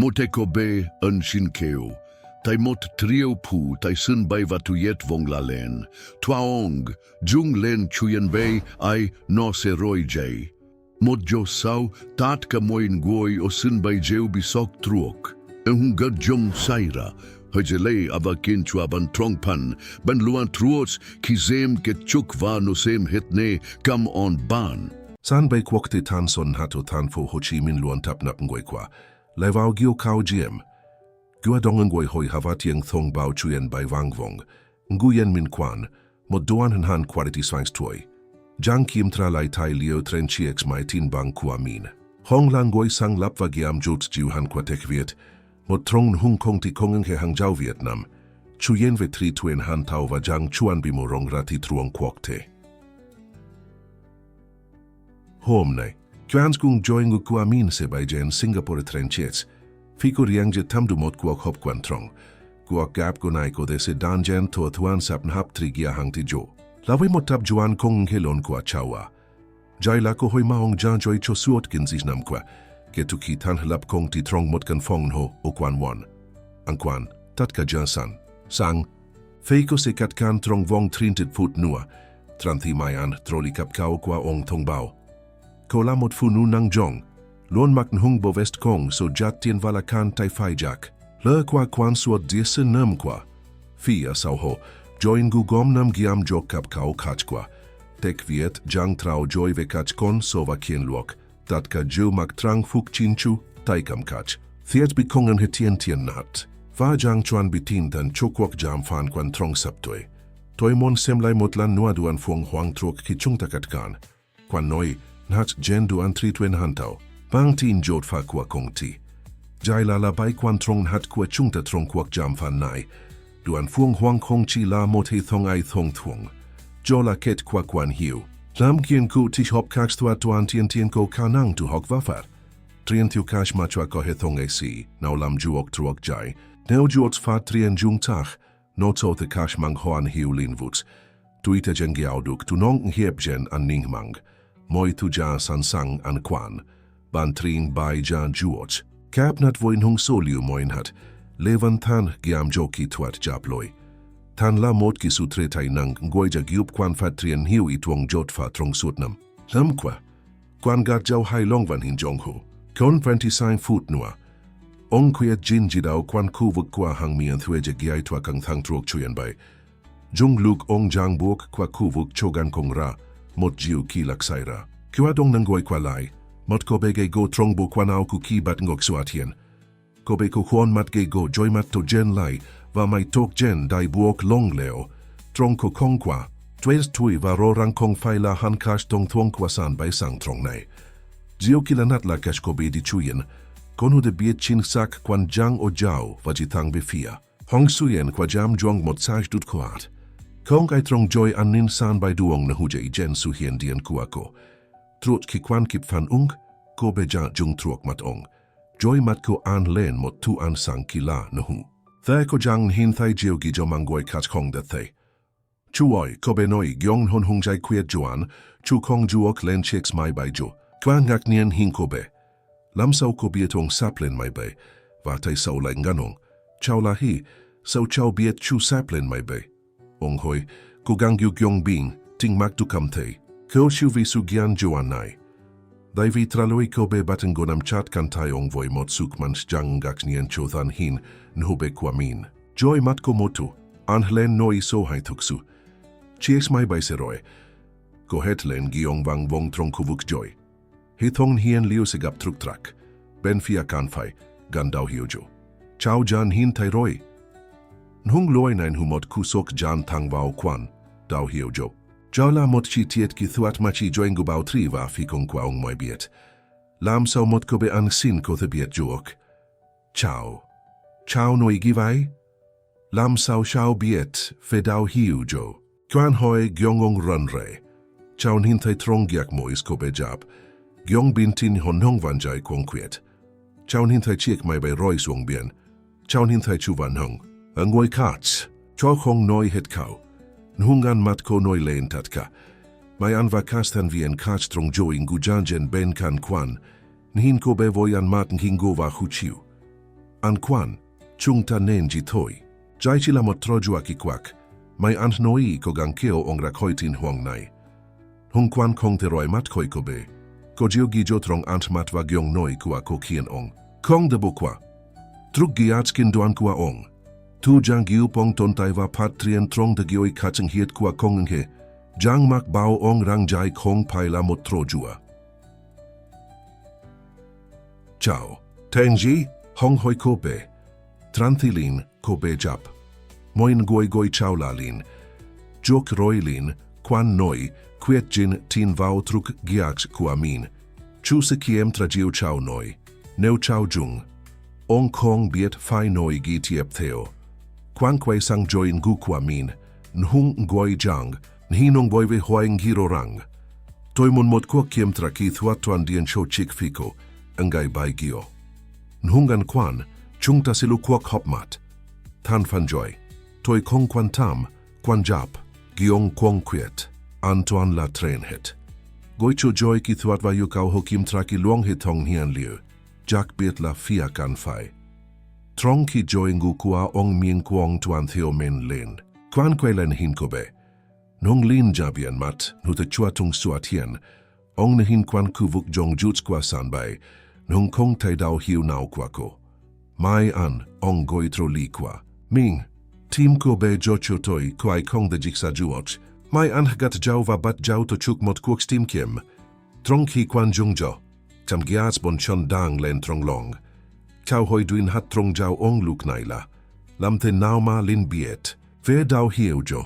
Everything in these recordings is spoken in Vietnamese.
Moteko be an shinkeo. Tai mot trio pu tai sun bay vatuyet vong la len. Twaong, jung len chuyen bay ai no se roy jay. Mot jo sau tat ka moin goy o sun bay jeu bisok truok. En hun gad jong saira. Hajele ava kinchwa ban trongpan. Ban luan truos ki zem ke chuk va no sem hitne kam on ban. San bay kwokte tan son hato tan fo Ho Chi Minh luan tap nap ngoy kwa. Lai vao gio kao giem. Gua dong ngoi hoi havatieng thong bao chuyen by wang vong. Nguyen min kwan, mod doan han han quality swangs toy. Jang kim tra lai tai leo tren chieks mai tin bang kua min. Hong lang goi sang lap va giam jut jiu han kwa tek viet. Mod trong hung kong ti kongen he hang jau Vietnam. Chuyen ve tri tuen han tau va jang chuan bimo rong rati truong kwok te. Hom nei. Kwans kung joy ngu kua min se by jen Singapore tren chieks. Fico riang je tam du mot kuak hop kwan trong. Kuak gap gunai ko de se dan jen to thuan sap nhap trigia hang ti jo. Lawe mot tap juan kong helon kua chawa. Jai la ko hoi maong jan joy cho suot kin zis nam kwa. Ke tu ki tan halap kong ti trong mot kan fong ho o kwan won. Ang kwan, tat ka jan san. Sang, Fico se kat kan trong vong trintit fut nua. Tranthi mayan troli kap kao kwa ong thong bao. Ko la mot fu nu nang jong. Luon mak nhung bo vest kong so jat tien vala kan tai fai jak. Le kwa kwan suot diese nam kwa. Fia sao ho, join gu gom nam giam jok kap kao kach kwa. Tek viet jang trao joy ve kach kon so va kien luok. Dat ka ju mak trang fuk chinchu, tai kam kach. Thiet bi kongen he tien nat. Va jang chuan bitin tan chokwok jam fan kwan trong saptoy. Toy mon semlai motlan nua duan fuang huang trok ki chung takat kan. Kwan noi, nat jen duan tri tuen hantao. Bang tin jot fa kwa kong ti. Jai la la bai kwan trong hat kwa chung ta trong kwak jam fan nai. Duan fuang huang kong chi la mot he thong ai thong thuong. Jo la ket kwa kwan hiu. Lam kien ku tish hop kaks tua tuan tien ko kanang tu hok wafar. Trien tiu kash machwa ko he thong e si. Nau lam juok truok jai. Neu juots fa trien jung tach. No to the kash mang hoan hiu lin vuts. Tuita jen giauduk tu nong hiep jen an ning mang. Moi tu ja san sang an kwan. Ban trin bai jan juot. Kap nat voin hung soliu moin hat. Levan tan giam joki tuat japloi. Tan la mot ki sutre tai nang ngoja giup kwan fat trien hiu I tuong jot fa trong sutnam. Lam kwa. Kwan gat jau hai long van hin jong ho. Kon 29 foot nua. Ong kwiat jin jidao kwan kuvuk kwa hang mi an thueje giai tua kang thang truok chuyen bai. Jung luk ong jang buok kwa kuvuk chogan kong ra. Mot jiu ki laksaira. Kua dong nangoi kwa lai. Mot ko bege go trong bo kwanao ku ki bat ngok suatien. Ko be ko huon mat ge go joy mat to jen lai, va mai tok jen dai buok long leo. Trong ko kong kwa, tues tui va ro rang kong fai la han kash tong thuong kwa san bai sang trong nai. Zio kila nat la kash ko be di chuyen, konu de biet chin sak kwan jang o jiao va jitang be fia. Hong suyen kwa jam juang mot saj dut koat. Kong ai trong joy an nin san bai duong na huje I jen su hien dien kuako. Trot ki kwan kip fan ko be ja jung truok mat ong. Joy mat ko an len mot tu an sang ki la na hu. Thay ko jang hin thay jiu gi jo mangoi kach kong da thay. Chu oi ko be noi gyong hon hung jai kwiet joan, chu kong juok len chicks mai bai jo. Kwa ngak nien hin ko be. Lam sao ko biet ong saplen mai be. Va thay sao lai nganong. Chao la hi, sao chao biet chu saplen mai be. Ong hoi, ko gang yu gyong bing, ting mak tu kam thay. Ko siu vi su gian joan nai. Dai vi traloi ko be baten gonam chat kan tai ong voi mot sukman jang gak nien chothan hin, nhube kwa min. Joy mat ko motu, an hlen noi so hai tuksu. Chieks mai bai seroi. Ko het len giong wang vong trong kuvuk joy. He thong hien liu se gap truk trak. Ben fia kan fai, gan dau hiu jo. Chao jan hin tai roi. Nhung loi nain humot kusok jan tang vao kwan, dau hiu jo. Jau la mot chi tiet ki thuat machi join gu bao tri va fi kong kwa ong moi biet. Lam sao mot ko be an sin ko the biet juok. Chao. Chao noi givai? Lam sao shao biet fe dau hiu jo. Kwan hoi gyong ong run re. Chao hin thai trong gyak mois ko be jap. Gyong bin tin hon hong van jai kong kwiet. Chao hin thai chiek mai bay roi suong bien. Chao hin thai chu van hong. Ngoi kats. Cho kong noi het kau. Nhungan mat ko noi len tatka. Mai an vakastan vien kach trong joing gujanjen ben kan kwan. Nhin ko be voyan mat nhingo va huchiu. An kwan, chung ta nen ji thôi. Jai chila một trojua ki kwak. Mai ant noi ko gang keo ong rakhoi tin huang nai. Hung kwan kong te roi mat koi ko be. Ko jiu gi jo trong ant mat va gyong noi kua ko kien ong. Kong de bo kwa. Truk giat kin duan kua ong. Tu jang giu pong ton tai va pat trien trong de gioi kacheng hiet kua kong he. Jang mak bao ong rang jai kong pai la một trojua. Ciao. Tenji, hong hoi ko be. Tranthilin ko be jap. Moin goi goi chao la lin. Jok roi lin, kwan noi, kwiet jin tin vau truk giax kua min. Chu se kiem trajiu chao noi. Neu chao jung. Ong kong biet fai noi gi tiep theo. Kwan kway sang join gu kua min. Nhung ngoi jang. Nhinong boi ve hoang giro rang. Toi mun mot kua kiem tra ki thuat tuan dien show chik fiko. Ngai bai gio. Nhungan kwan, chung ta silu kuak hopmat. Tan fan joy. Toi kong kwan tam, kwan jap, giong kwong kwiet, Antoine la train het. Goi chu joy ki thuat va yukau hokim traki luong he tong hian liu, Jack biet la fia kan fai. Trong ki joy ngu kua ong mien kwong tuan theo men len. Kwan kwe len hin kobe. Nong lin jabian mat, nu te chua tung suat hien, ong ne hin kwan kuvuk jong juts kwa san bai, nong kong tai dao hiu nao kwa ko. Mai an, ong goi tro li kwa. Ming, team ko be jocho toi kwai kong de jiksa juoch. Mai an gat jau va bat jau to chuk mot kuok steam kiem. Trong ki kwan jung jo. Tam giats bon chon dang len trong long. Kau hoi duin hat trong jau ong luk naila. Lam te nao ma lin biet. Ve dao hiu jo.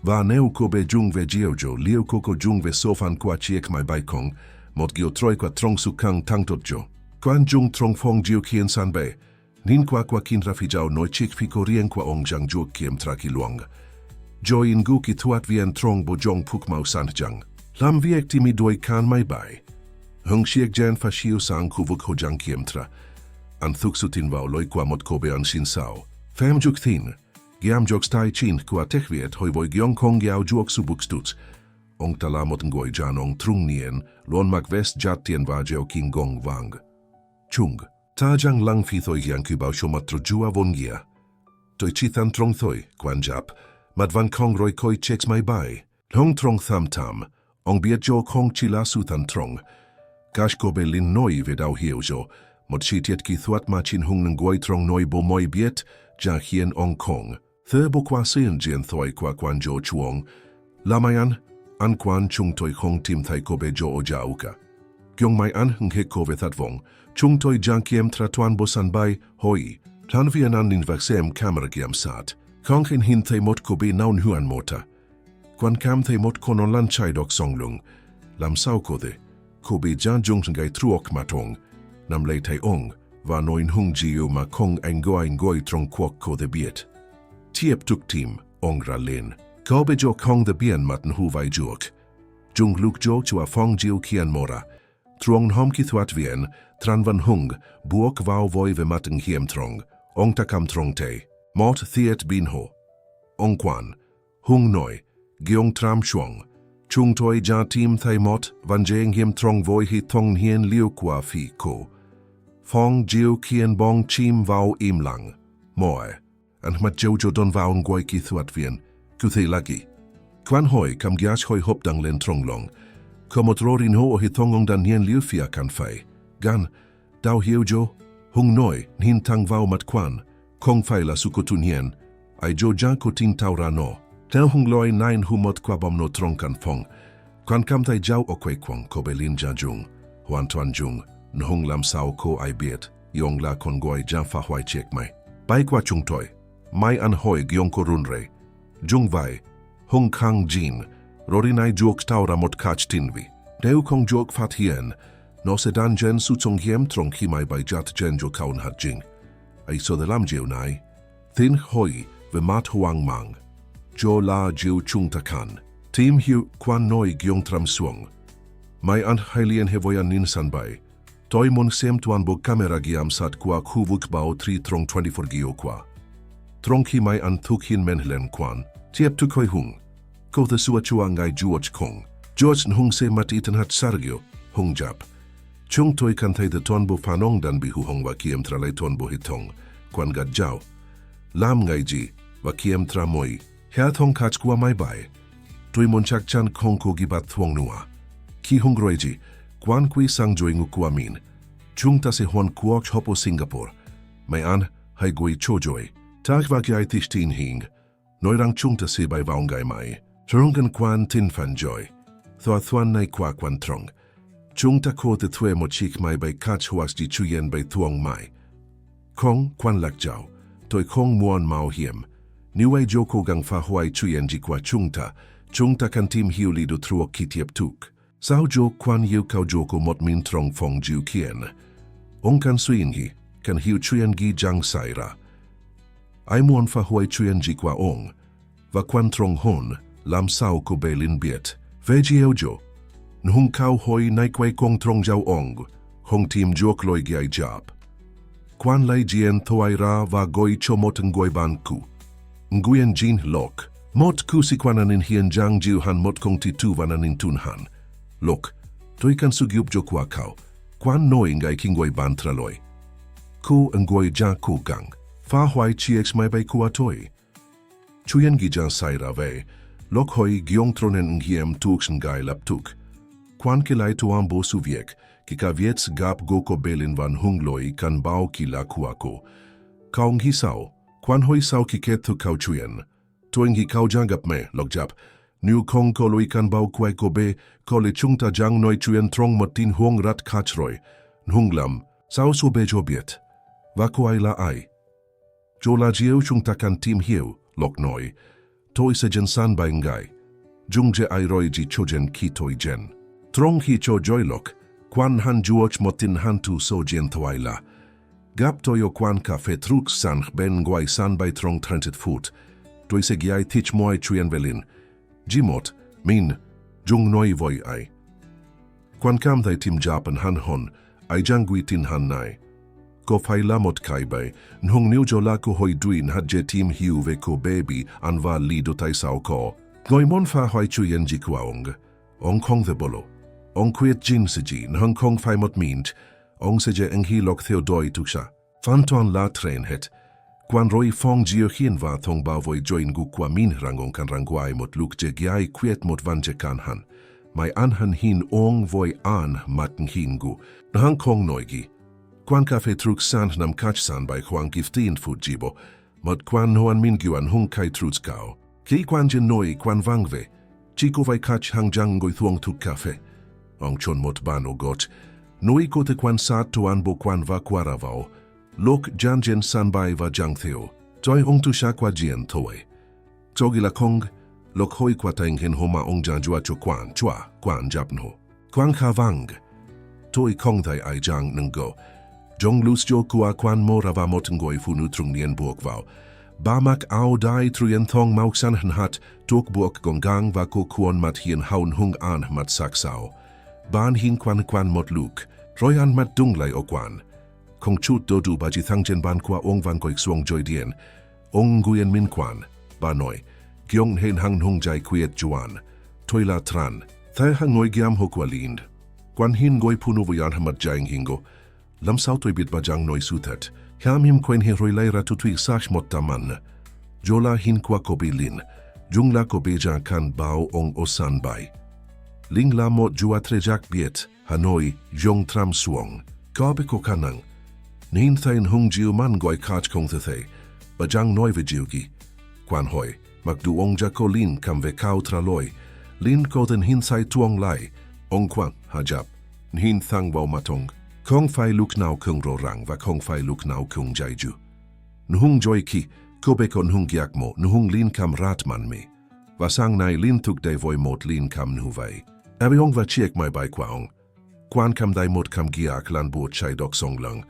Va neu ko be jung ve jiu jo. Liu ko jung ve sofan kwa chiek mai bai kong. Mot gio troi kwa trong su kang tang tot jo. Kwan jung trong fong jiu kien san be. Nin kwa kin rafi jau noi chik fiko rien kwa ong jang juok kiem traki luang. Jo in gu ki tuat vien trong bo jong puk mau san jang. Lam viek ti mi doi kan mai bai. Hung siek jen fa shiu sang kuvuk ho jang kiem tra. An thuk sutin vau loi kwa mot kobe an sin sao. Fem juk thin. Giam jok stai chin kwa tek viet hoi voi giong kong giao juok subuk stuts. Ong tala mot ngoi jan ong trung nien. Lon mak vest jat tien va jeo king gong vang. Chung. Ta jang lang fi thoi giang kubao shomat trojua von gia. Toi chithan trong thoi, kwan jap, mad van kong roi koi checks mai bai. Long trong tham tam, ong biet jo kong chila suthan trong. Kash ko be lin noi vedao hiu jo, mod chitiet ki thuat ma chin hung ng goi trong noi bo moi biet, ja hien ong kong. Thưa bo kwa sien jien thoi kwa kwan jo chuong. Lamayan, an kwan chung toi kong tim thai ko be jo o ja uka. Gyong mai an hung he ko ve that vong. Chung toi jang kiem tratuan bosan bai hoi. Tan vian an in vaksem kamera kiem sat. Kong hin thei mot ko be naun huan mota. Kwan kam thei mot konon lan chai dok songlung. Lam sao ko de. Ko be jan jung gai truok matong. Nam lei thei ong. Va noin hung jiu ma kong ngoi trong kwok ko de biet. Tiep tuk team ong ra len. Ko be jo kong de bien matan hu vai juok. Jung luk jo chua fong jiu kian mora. Trong hom ki thuat vien. Tran van hung, buok vau voi ve mateng hiem trong, ong takam trong te, mot thiet bin ho. Ong kwan, hung noi, giong tram shuang, chung toi ja tim thai mot, van jeng hiem trong voi hi tong hien liu kwa fi ko. Fong jiu kien bong chim vau im lang, moe, and mat jojo don vau ngoi ki thuat vien, kuthi lagi. Kwan hoi kam gias hoi hop dang len trong long, komot rorin ho o hi tongong dan hien liu fia kan fai. Gan, dao hiu jo, hung noi, hin tang vau mat kwan, kong fai la sukotun hien, ai jo jang ko tin tau ra no. Tau hung loi nain humot kwa bom no trong kan fong, kwan kam tai jau o kwe kwang ko be lin ja jung, huan tuan jung, no hung lam sao ko ai biet, yong la kon goi jan fa huai chek mai. Bai kwa chung toi, mai an hoi giong ko run re, jung vai, hung kang jin, rorinai juok tau ra mot kach tinvi, deu kong juok fat hien, no se dan jen su trong hiem trong hi mai bai jat jen jo kaun hat jing. Ai so de lam jiu nai. Thin hoi ve mat huang mang. Jo la jiu chung takan. Team hiu kwan noi giong tram suong. Mai an hailien hevoyan nin san bai. Toi mon sem tuan bo kamera giam sat kwa kuvuk bao 3 trong 24 gio kwa. Trong hi mai an thuk hin menhlen kwan. Tiep tu koi hung. Ko the sua chua ngai George kong. George nhung se mat itan hat sargio. Hung jap. Chung toi kan thei de tuan bo fanong dan bi hu hong wa kiem tralai tuan bo hitong. quan gạt giàu. Lam ngày gì và kiem tra môi. Hea thong khát qua mai bài. Tôi muốn chắc chắn không có gì bắt thuông nua. Khi hung rồi gì, quan quy sang joy ngu qua min. Chúng ta sẽ hoàn cuộc hopo Singapore. Mày ăn hay goi cho joy. Tak và cái tích tin hình. Nói rằng chúng ta sẽ bài vào ngày mai. Trông quan tin fan joy. Thoa thoan này qua quan trong. Chúng ta có thể thuê một chiếc máy bay catch hoas đi chuyen bay thuông mai. Không quan lạc giàu. Tôi không muốn mạo hiểm. Nếu ai dô cố gắng phá hoại chuyen đi qua chúng ta cần tìm hiểu lý do thua khi tiếp tục. Sao dô quan yêu cao dô có một mình trong phòng dịu kiên. Ông cần suy nghĩ, cần hiểu chuyen ghi giang sai ra. Ai muốn phá hoại chuyen đi qua ông. Và quan trong hôn, làm sao có bê linh biết. Về gì eo dô. Nung cao hoi nai quay kong trong giao ông. Hong team dô lôi gai job. Quan lai dien thoai ra và goi cho một ngoi ban ku. Nguyen jin lok. Mot ku si quan anin hien jang jiu han mot kong ti tu van anin tun han. Lok, tôi kan sugyup jo qua kao. Quan noi ngai king goi ban traloi. Ku ngoi ja ku gang. Phá hoại chiếc mai bay qua toi. Chuyen gi jang sai ra về. Lok hoi giong tronen ngiem tuks ngai lap tuk. Quan ke lai tuam bo su viek. Ki ka viets gap goko belin van hung loi kan bao ki la kuako. Kaung hi sao. Quan hoi sao ki ket tu kau chuyen. Tuing hi kau jang gap me, lok jap. New kong ko loi kan bao kuai ko be, ko le chung ta jang noi chuyen trong matin huang rat kach roi. Nhung lam, sao so be jo biet. Va kuai la ai. Jo la jiu chung ta kan tim hiu, lok noi. Toi se jen san bai ngai. Jung je ai roi ji cho jen ki toi jen. Trong hi cho joy lok. Quan han juoch motin han tu so jen thoai la. Gap toyo quan cafe truk san ben guai san by trong 30 foot. Toi se giai tich moi chuyen velin. Jimot, min, jung noi voi ai. Quan kam thai tim japan han hon, ai jang gui tin han nai. Ko fai la mot kai bay, nhung niu jo la ko hoi duin had je tim hiu ve ko baby an va li do tai sao ko. Ngoi mon fa hoi chuyen ji kuaong. Ong kong the bolo. Ong kwiet jin se ji, nhung kong fai mot mint. Ong se je eng hi lok theo doi tuksha. Fan tuan la train het. Quan roi fong jio hien va thong ba voi join gu kwa min rangong kan rangwai mot luk je giai kwiet mot van je kan han. Mai an han hin ong voi an matn hin gu. Nhang kong noigi. Quan cafe truk san nam kach san by huang giftin food jibo. Mot quan hoan min guan hung kai truts kao. Ki quan je noi quan vangve. Chico vai kach hang jang goi thuong tuk cafe. Ong chon mot ban o got. Noi ko te quan sa tuan bo quan va kwara vao. Lok jan jen san bai va jang theo. Toi ong tu sha kwa jien toy. Togi la kong. Lok hoi kwa tang hen homa ong jan jua cho quan chua quan japno. Quan ka vang. Toi kong thai ai jang nung go. Jong lus jo kua quan mo rava mot ngoi funu trung nien buok vao. Bamak ao dai truyen thong mauk san han hat. Tok buok gong gang va ko kuon mat hien haun hung an mat sak sao. Ban hin quan mot luk. Roi an mat dung lai o quan. Kong chut do du ba ji thang jen ban kwa ong van koik suong joy dien. Ong guyen min quan. Ba noi. Giong hen hang hung jai kwiet juan. Toi la tran. Thai hang ngoi giam ho kwa lind. Quan hin goi punu vuyan hamat jaing hingo. Lam sao toi bit ba jang noi sutat. Hiam him kwen he roi lai ratu tuik sash mot taman. Jola hin kwa kobi lin. Jung la kobe jang kan bao ong osan bai. Ling la mot jua trejak biet. Hanoi, jong tram suong. Kabe ko kanang. Nin thain hung jiu man goi kach kong the. Ba jang noi ve jiugi. Quan hoi. Mak du ong jako lin kam ve kao traloi. Lin ko den hin sai tuong lai. Ong quan hajap. Hin thang bao matong. Kong fai luk nao kung ro rang và kong fai luk nao kung jai ju. Nhung joy ki. Kobe kon hung giak mo. Nhung lin kam rat man me. Và sang nai lin tuk de voi mot lin kam nu vai. Abi ong va chiek mai bai kwa ong. Quan kam dai mot kam giak lan bo chai dok song lang.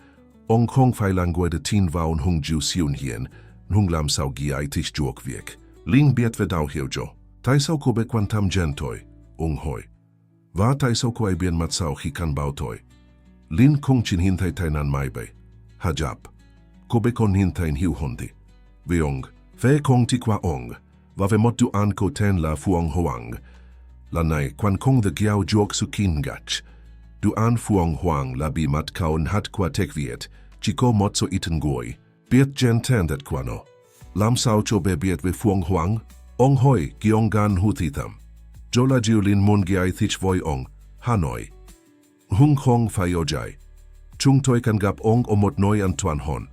Ong kong fai lang goi de tin vaun hung ju siun hien. Nhung lam sao giai tish juok viek. Ling biet ve dau hiu jo. Tai sao kobe quan tam gentoi. Ung hoi. Va tai sao ko ai bien mat sao hi kan bao toi. Lin kong chin hin thai tai nan mai bay. Hajap. Kobe kon hin thai hiu hondi. Veong. Ve kong ti kwa ong. Va ve mot du an ko ten la fuong hoang. La nai quan kong the giao juok su kin gach. Du an fuong hoang la bi mat kaun hat kwa tek viet. Chiko mot so iten goi. Biết jen ten dat quano. Lam sao cho be biet ve fuang huang. Ong hoi giong gan hu thitam. Jola jiulin mon giai thich voi ong. Hanoi. Hung khong phai ojai. Chung toi kan gap ong omot noi an tuan hon.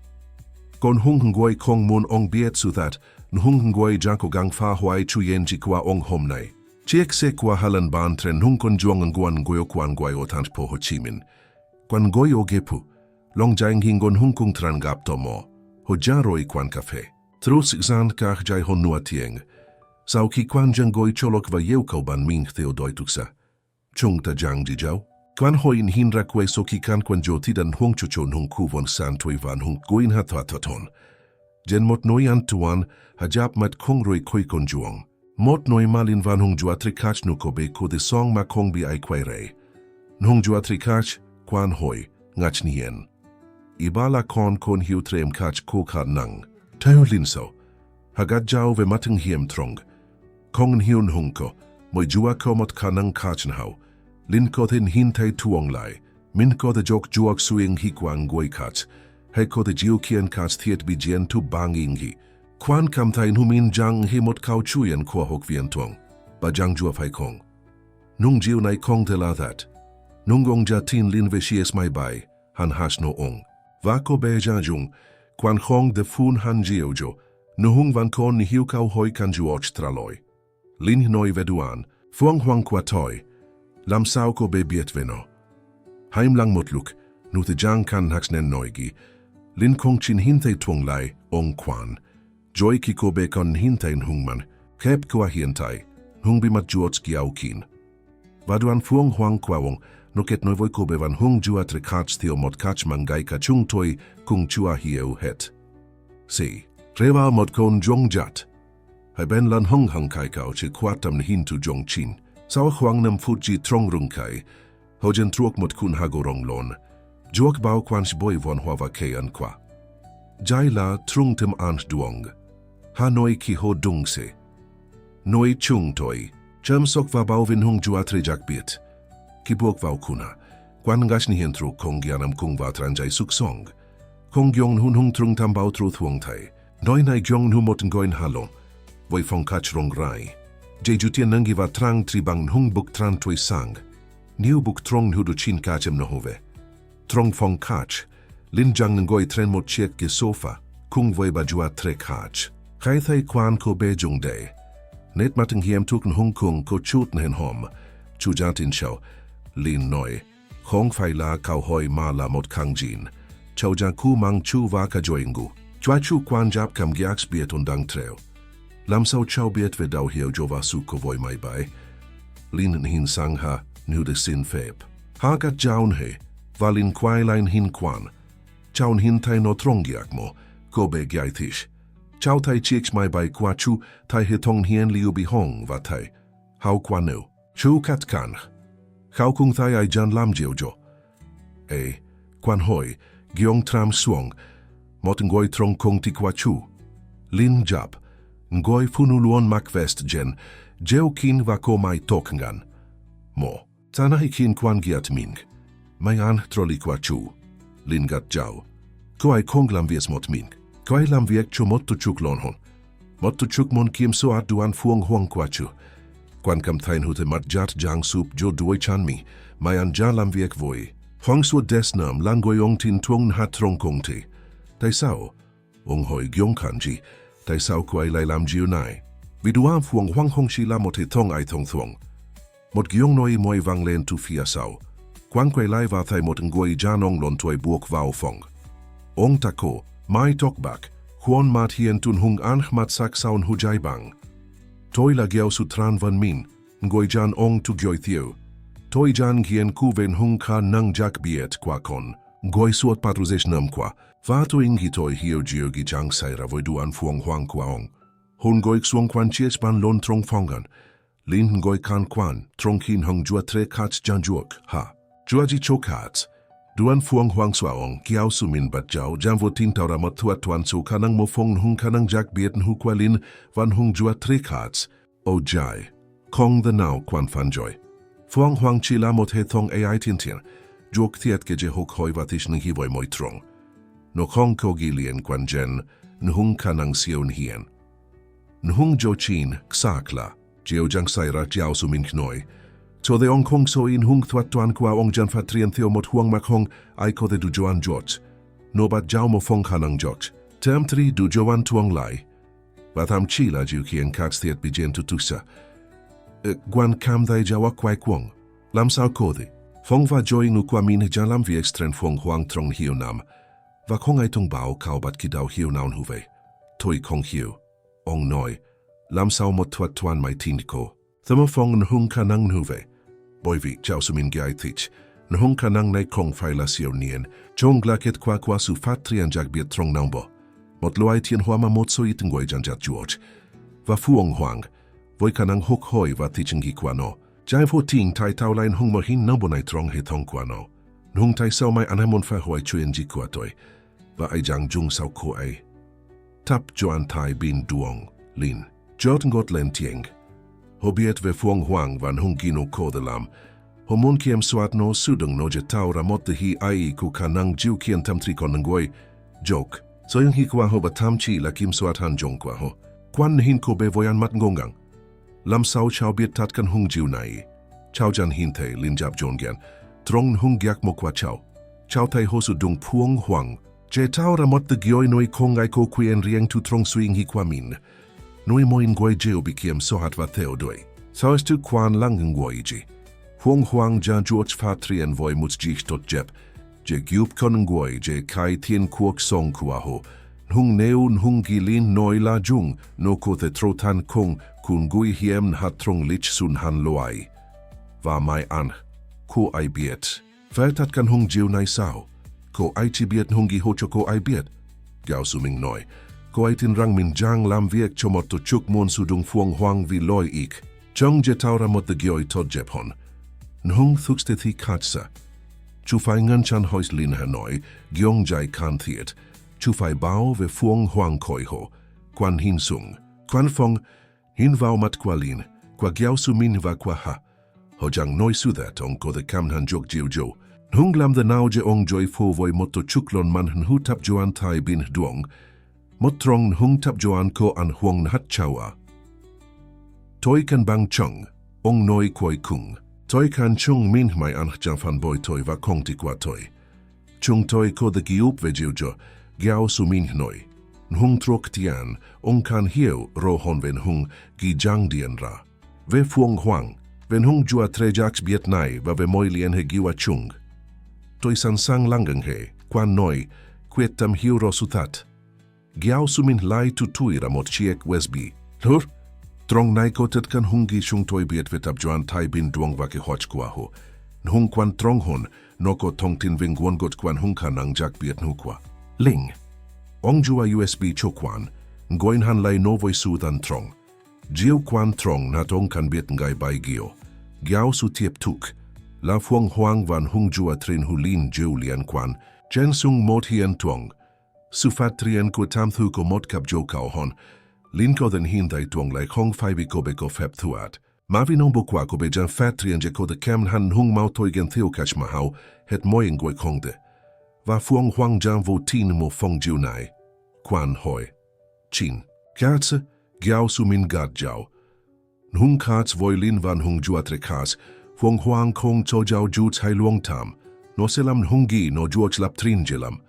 Kon hung ngoi kong mon ong biet su that. Nhung ngoi jako gang fa huai chuyen ji kwa ong hom nai. Chiếc se qua halan ban tren hung kon juang nguan goyo kwan guai o tant po Ho Chi Minh. Kwan goyo gepu. Long jaing hingon hung kung tran gap to mo. Ho jaroi kwan cafe. Trus zan kach jai hon nua tieng. Sau ki kwan jang goi cholok va yeu kau ban ming theo doi tuksa. Chung ta jang ji jau. Kwan hoin hin rakwe so ki kan kwan jo tidan hung chuchon hung kuvon san tui van hung goin hat ton. Jen mot noi an tuan hajap mat kong roi koi kon juang. Mot noi malin van hung juatri kach nu kobe ko de song ma kong bi ai kwai rei. Hung juatri kach kwan hoi ngach nien. Ibala kon hiu trem kach ko ka nang. Tayo linso. Hagat jau ve mateng hiem trong. Kong hiun hung ko. Moi jua ko mot ka nang kach hau. Lin ko thin hintay tuong lai. Min ko de jok juak suing hi kwang goi kach. Hei ko de jiu kien kach thiet bi jien tu banging hi. Kwan kam tain humin jang hi mot kau chuyen kwa hok vien tuong. Ba jang jua fai kong. Nung jiu nai kong te la that. Nung ong ja tin lin ve shies mai bai. Han hash no ong. Va ko be ja jung. Kwan khong de fun han jiu jo. Nuhung van kon ni hiu kau hoi kan juoch traloi. Lin noi veduan. Fuang huang kwa toi. Lam sao ko be biet veno. Haim lang motluk. Nu te jang kan haks nen noigi. Lin kong chin hintay tuong lai ong kwan. Joy ki ko be kon hintay hung man. Kep kwa hintay. Hung bi mat juots giau kin. Vaduan fuang huang kwa wong. Noket noi voi ko be van hung juat re kach theo mot kach mangai ka chung toi kung chua hieu het. Si. Rewa mot kon jong jat. Hai ben lan hung hang kai kao che kwatam hin tu jong chin. Sao huang nam fuji trong rung kai. Hojen truok mot kun hago rong lon. Juok bao kwans boy von huava kei an kwa. Jai la trung tim ant duong. Hanoi ki ho dung se. Noi chung toi. Cham sok va bao vin hung juatre jak bit. Ki buok vau kuna. Kwan ngash ni hen tru kong gianam kung va tranjai suk song. Kong gyong hun hung trung tam bao tru thuong tai. Noi nai gyong nu mot ngoin halong. Voi phong kach rong rai. Jeju tien nangi va trang tribang hung buk tran toi sang. Niu buk trong hudu chin kachem no hove. Trong phong kach. Lin jang ngoi tren mot chiek ke sofa. Kung voi ba jua tre kach. Khai thai kwan ko be jung de. Net mateng hiem tuken hung kung ko chut hen hom. Chu jantin shao. Lin noi. Hong fai la kau hoi ma la mot kang jin. Chau jang ku mang chu va ka joingu. Chua chu kwan jap kam giaks biet undang treo. Lam sao chau biet ve dau hieu jova su ko voi mai bai. Lin hin sang ha. Nu de sin feb. Hagat jaun he. Valin kwai lain hin kwan. Chaun hin tai no trongiak mo. Ko be gyai thish. Chau tai chieks mai bai kwa chu. Tai hitong hien liu bi hong va tai. Hau kwa nu. Chu kat kan. Khao kung thai ai jan lam jiu jo. Kwan hoi, giong tram suong, mot ngoi trong kong ti kwa chu. Lin jab, ngoi funu luon mak vest jen, jeo kin va ko mai tok ngan. Mo, tanai kin kwan giat ming. Mai an troli kwa chu. Lin gat jau. Ko ai kong lam vies mot ming. Ko ai lam viek chu mot tu chuk lon hon. Mot tu chuk mon kim so at duan fuong huang kwa chu. Kwan kam thain hute mat jat jang sup jo duoi chan mi, mai an ja lam viek voi. Huang suo des nam lan goi ong tin tuong hat trong kong ti. Tai sao? Ong hoi giong kanji, tai sao kwai lai lam jiu nai. Viduam fuong huang hong shi lam mot he thong ai thong thuong. Mot giong noi moi vang len tu fia sao. Kwan kwai lai va thai mot ngoi janong lon tuai buok vao fong. Ong tako, mai tok bak, huon mat hien tun hung anch mat sak saun hujai bang. Toi la giao su tran van min, ngoi jan ong tu gioi thieu. Toi jan gien kuven hung ka nang jak biet kwa kon, ngoi suot patruzesh nam kwa, va to ingi toi hiu jiu gi jang saira voi duan fuong huang kwa ong. Hun ngoi xuong kwan chies ban lon trong fongan, lin ngoi kan kwan, trong hin hung jua tre kats jan juok, ha. Jua ji cho kats, duan fuong huang swa ong, kiao su min bat jau, jan vo tin taura mat tuat tuan su kanang mo fong hung kanang jak biet hu kwa lin, van hung jua tre kats, o jai. Kong the now kwan fan joy. Fuang huang chila mot he thong AI tin tin. Jok thiet ke je hok hoi vatish ngi voi moi trong. no khong ko gilien quan jen, nhung kanang sion hien. Nhung jo chin, ksakla, jiao jang saira jiao sumin knoi. So de ong kong so in hung thuat tuan kwa ong jan fatrian theo mot huang mak hong, ai ko de du joan jot. No bat jiao mo fong kanang jot. Term 3 du joan tuang lai. Batam chila jiu kien kats thiet bijen tutusa. Guan kam dai jawa kwai kwong. Lam sao kodi. Phong va joy nu kwa min jan lam vi ekstren fong huang trong hiu nam. Va kong ai tung bao kao bat ki dao hiu naun huve. Toi kong hiu. Ong noi. Lam sao mot tuat tuan mai tin ko. Thama fong nhung kanang huve. Boy vi jiao sumin gai thich. Nhung kanang nai kong fai la siu nien. Chong glaket kwa su fat trian jak biet trong naumbo. Mot loai tien huama mot so itin goi jan jat George. Va fuong huang. Voi kanang hok hoi va tichin gi kwa no. Jai vo ting tai tau lain hung mo hin nambo nai trong he thong kwa no. Nhung tai sao mai anamon fa hoi chuyen ji kwa toi. Va ai jang jung sao ko ai. Tap joan tai bin duong. Lin. Jot ngot len tieng. Hobiet ve fuong huang van hung gino ko de lam. Homon kiem swat no sudung no je tau ramot de hi ai ku kanang jiu kien tam tri kon ngoi. Joke. So yung hi kwa ho batam chi la kim swat han jong kwa ho. Kwan hin ko be voyan mat ngongang. Lam sao chao biet tat kan hung jiu nai. Chao jan hin te lin jab jon gen. Trong hung gyak mo kwa chao. Chao tai ho su dung puong huang. Je tau ramot de gioi noi kong ai ko quien rieng tu trong suing hi kwa min. Noi moin goi jeo bikiem sohat va theo doi. Sao es tu kwan langen goi ji. Huang huang jan George fatrien voi muts jich tot jep. Je gyup konen goi je kai tien kuok song kua ho. Nhung neu nhung gilin noi la jung no ko the trotan kong kun gui hiem hat trong lich sun han loai. Va mai an. Ko ai biet. Vertat kan hung jiu nai sao. Ko ai chi biet hung gi ho cho ko ai biet. Gao suming noi. Ko ai tin rang min jang lam viek chomot to chuk mon su dung fuong huang vi loi ik. Chong je taura mot de gioi tot jep hon. Nhung thuks te thi katsa. Chu fai ngan chan hois lin hanoi, giong jai kan thiet. Chu fai bao ve fuong huang koi ho. Kwan hin sung. Kwan fong, hin vao mat kwa lin. Kwa giao su min va kwa ha. Ho jang noi su that ong ko de kam han jok jiu jo. Nhung lam de nao je ong joi fo voi mot to chuklon man hu tap joan tai bin duong. Mot trong hung tap joan ko an huang hat chawa. Toi kan bang chong, ong noi koi kung. Toi kan chung min mai an jan fan boy toi va kong ti kwa toi. Chung toi ko de giup ve jiu jo, giao su min noi. Nhung trok tian, ong kan hiu ro hon ven hung gi jang dien ra. Ve fuong huang, ven hung jua trejaks biet nai va ve moi lien he giwa chung. Toi san sang langang he, kwan noi, kwiet tam hiu ro sutat. Giao su min lai tu tui ramot chiek wesbi. Lur? Trong nai ko tet kan hungi chung toi biet vetap joan tai bin duong va ke hoch kwa ho. Nhung kwan trong hon, no ko tong tin ving won got kwan hung kanang jak biet nu kwa. Ling. Ong jua USB cho kwan, ngoin han lai no voi su dan trong. Jiu kwan trong na tong kan biet ngai bai gio. Giao su tiep tuk. La fuang huang van hung jua trin hulin jiu lian kwan, jen sung mot hien tuong. Su fat trien ko tam thu ko mot kap jo kao hon. Lin ko den hin dai tuong lai hong fai bi ko be ko fep thuat. Ma vi nong bo kwa ko be jan fat trien je ko de kem han hung mau toi gen theo kach ma hau, het moyen goi kong de. Va fuang huang jan vo tin mo fong jiu nai. Kwan hoi. Chin. Katse, giao su min gad jiao. Nhung kats voi lin van hung jua tre kas, fuang huang kong cho jiao juts hai luong tam. No selam hungi no juoch lap trin jelam.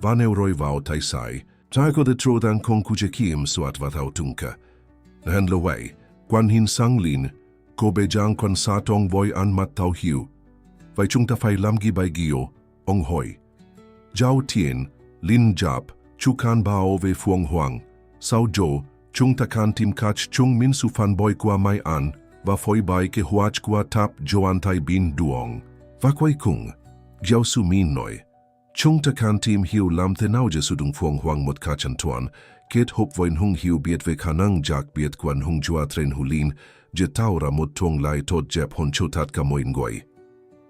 Van euroi vao tai sai. Tai ko de trodan kong kuje kiem suat vatau tunka. Nahan lo wei, kwan hin sang lin, ko be jang kwan satong voi an mat tau hiu. Vai chung ta fai lam gi bai gio, ong hoi. Jiao tien, lin jab, chu kan bao ve fuang huang. Sao jo, chung ta kan tim kach chung min su fan boy kwa mai an, va foi bai ke huach kwa tap joan tai bin duong. Va kwai kung, jiao su min noi. Chung ta kan tim hiu lam te nau je sudung fuang huang mot kachan tuan, ket hop voin hung hiu biet ve kanang jak biet kwan hung jua tren hulin, je taura mot tong lai tot jep hon chutat ka moin goi.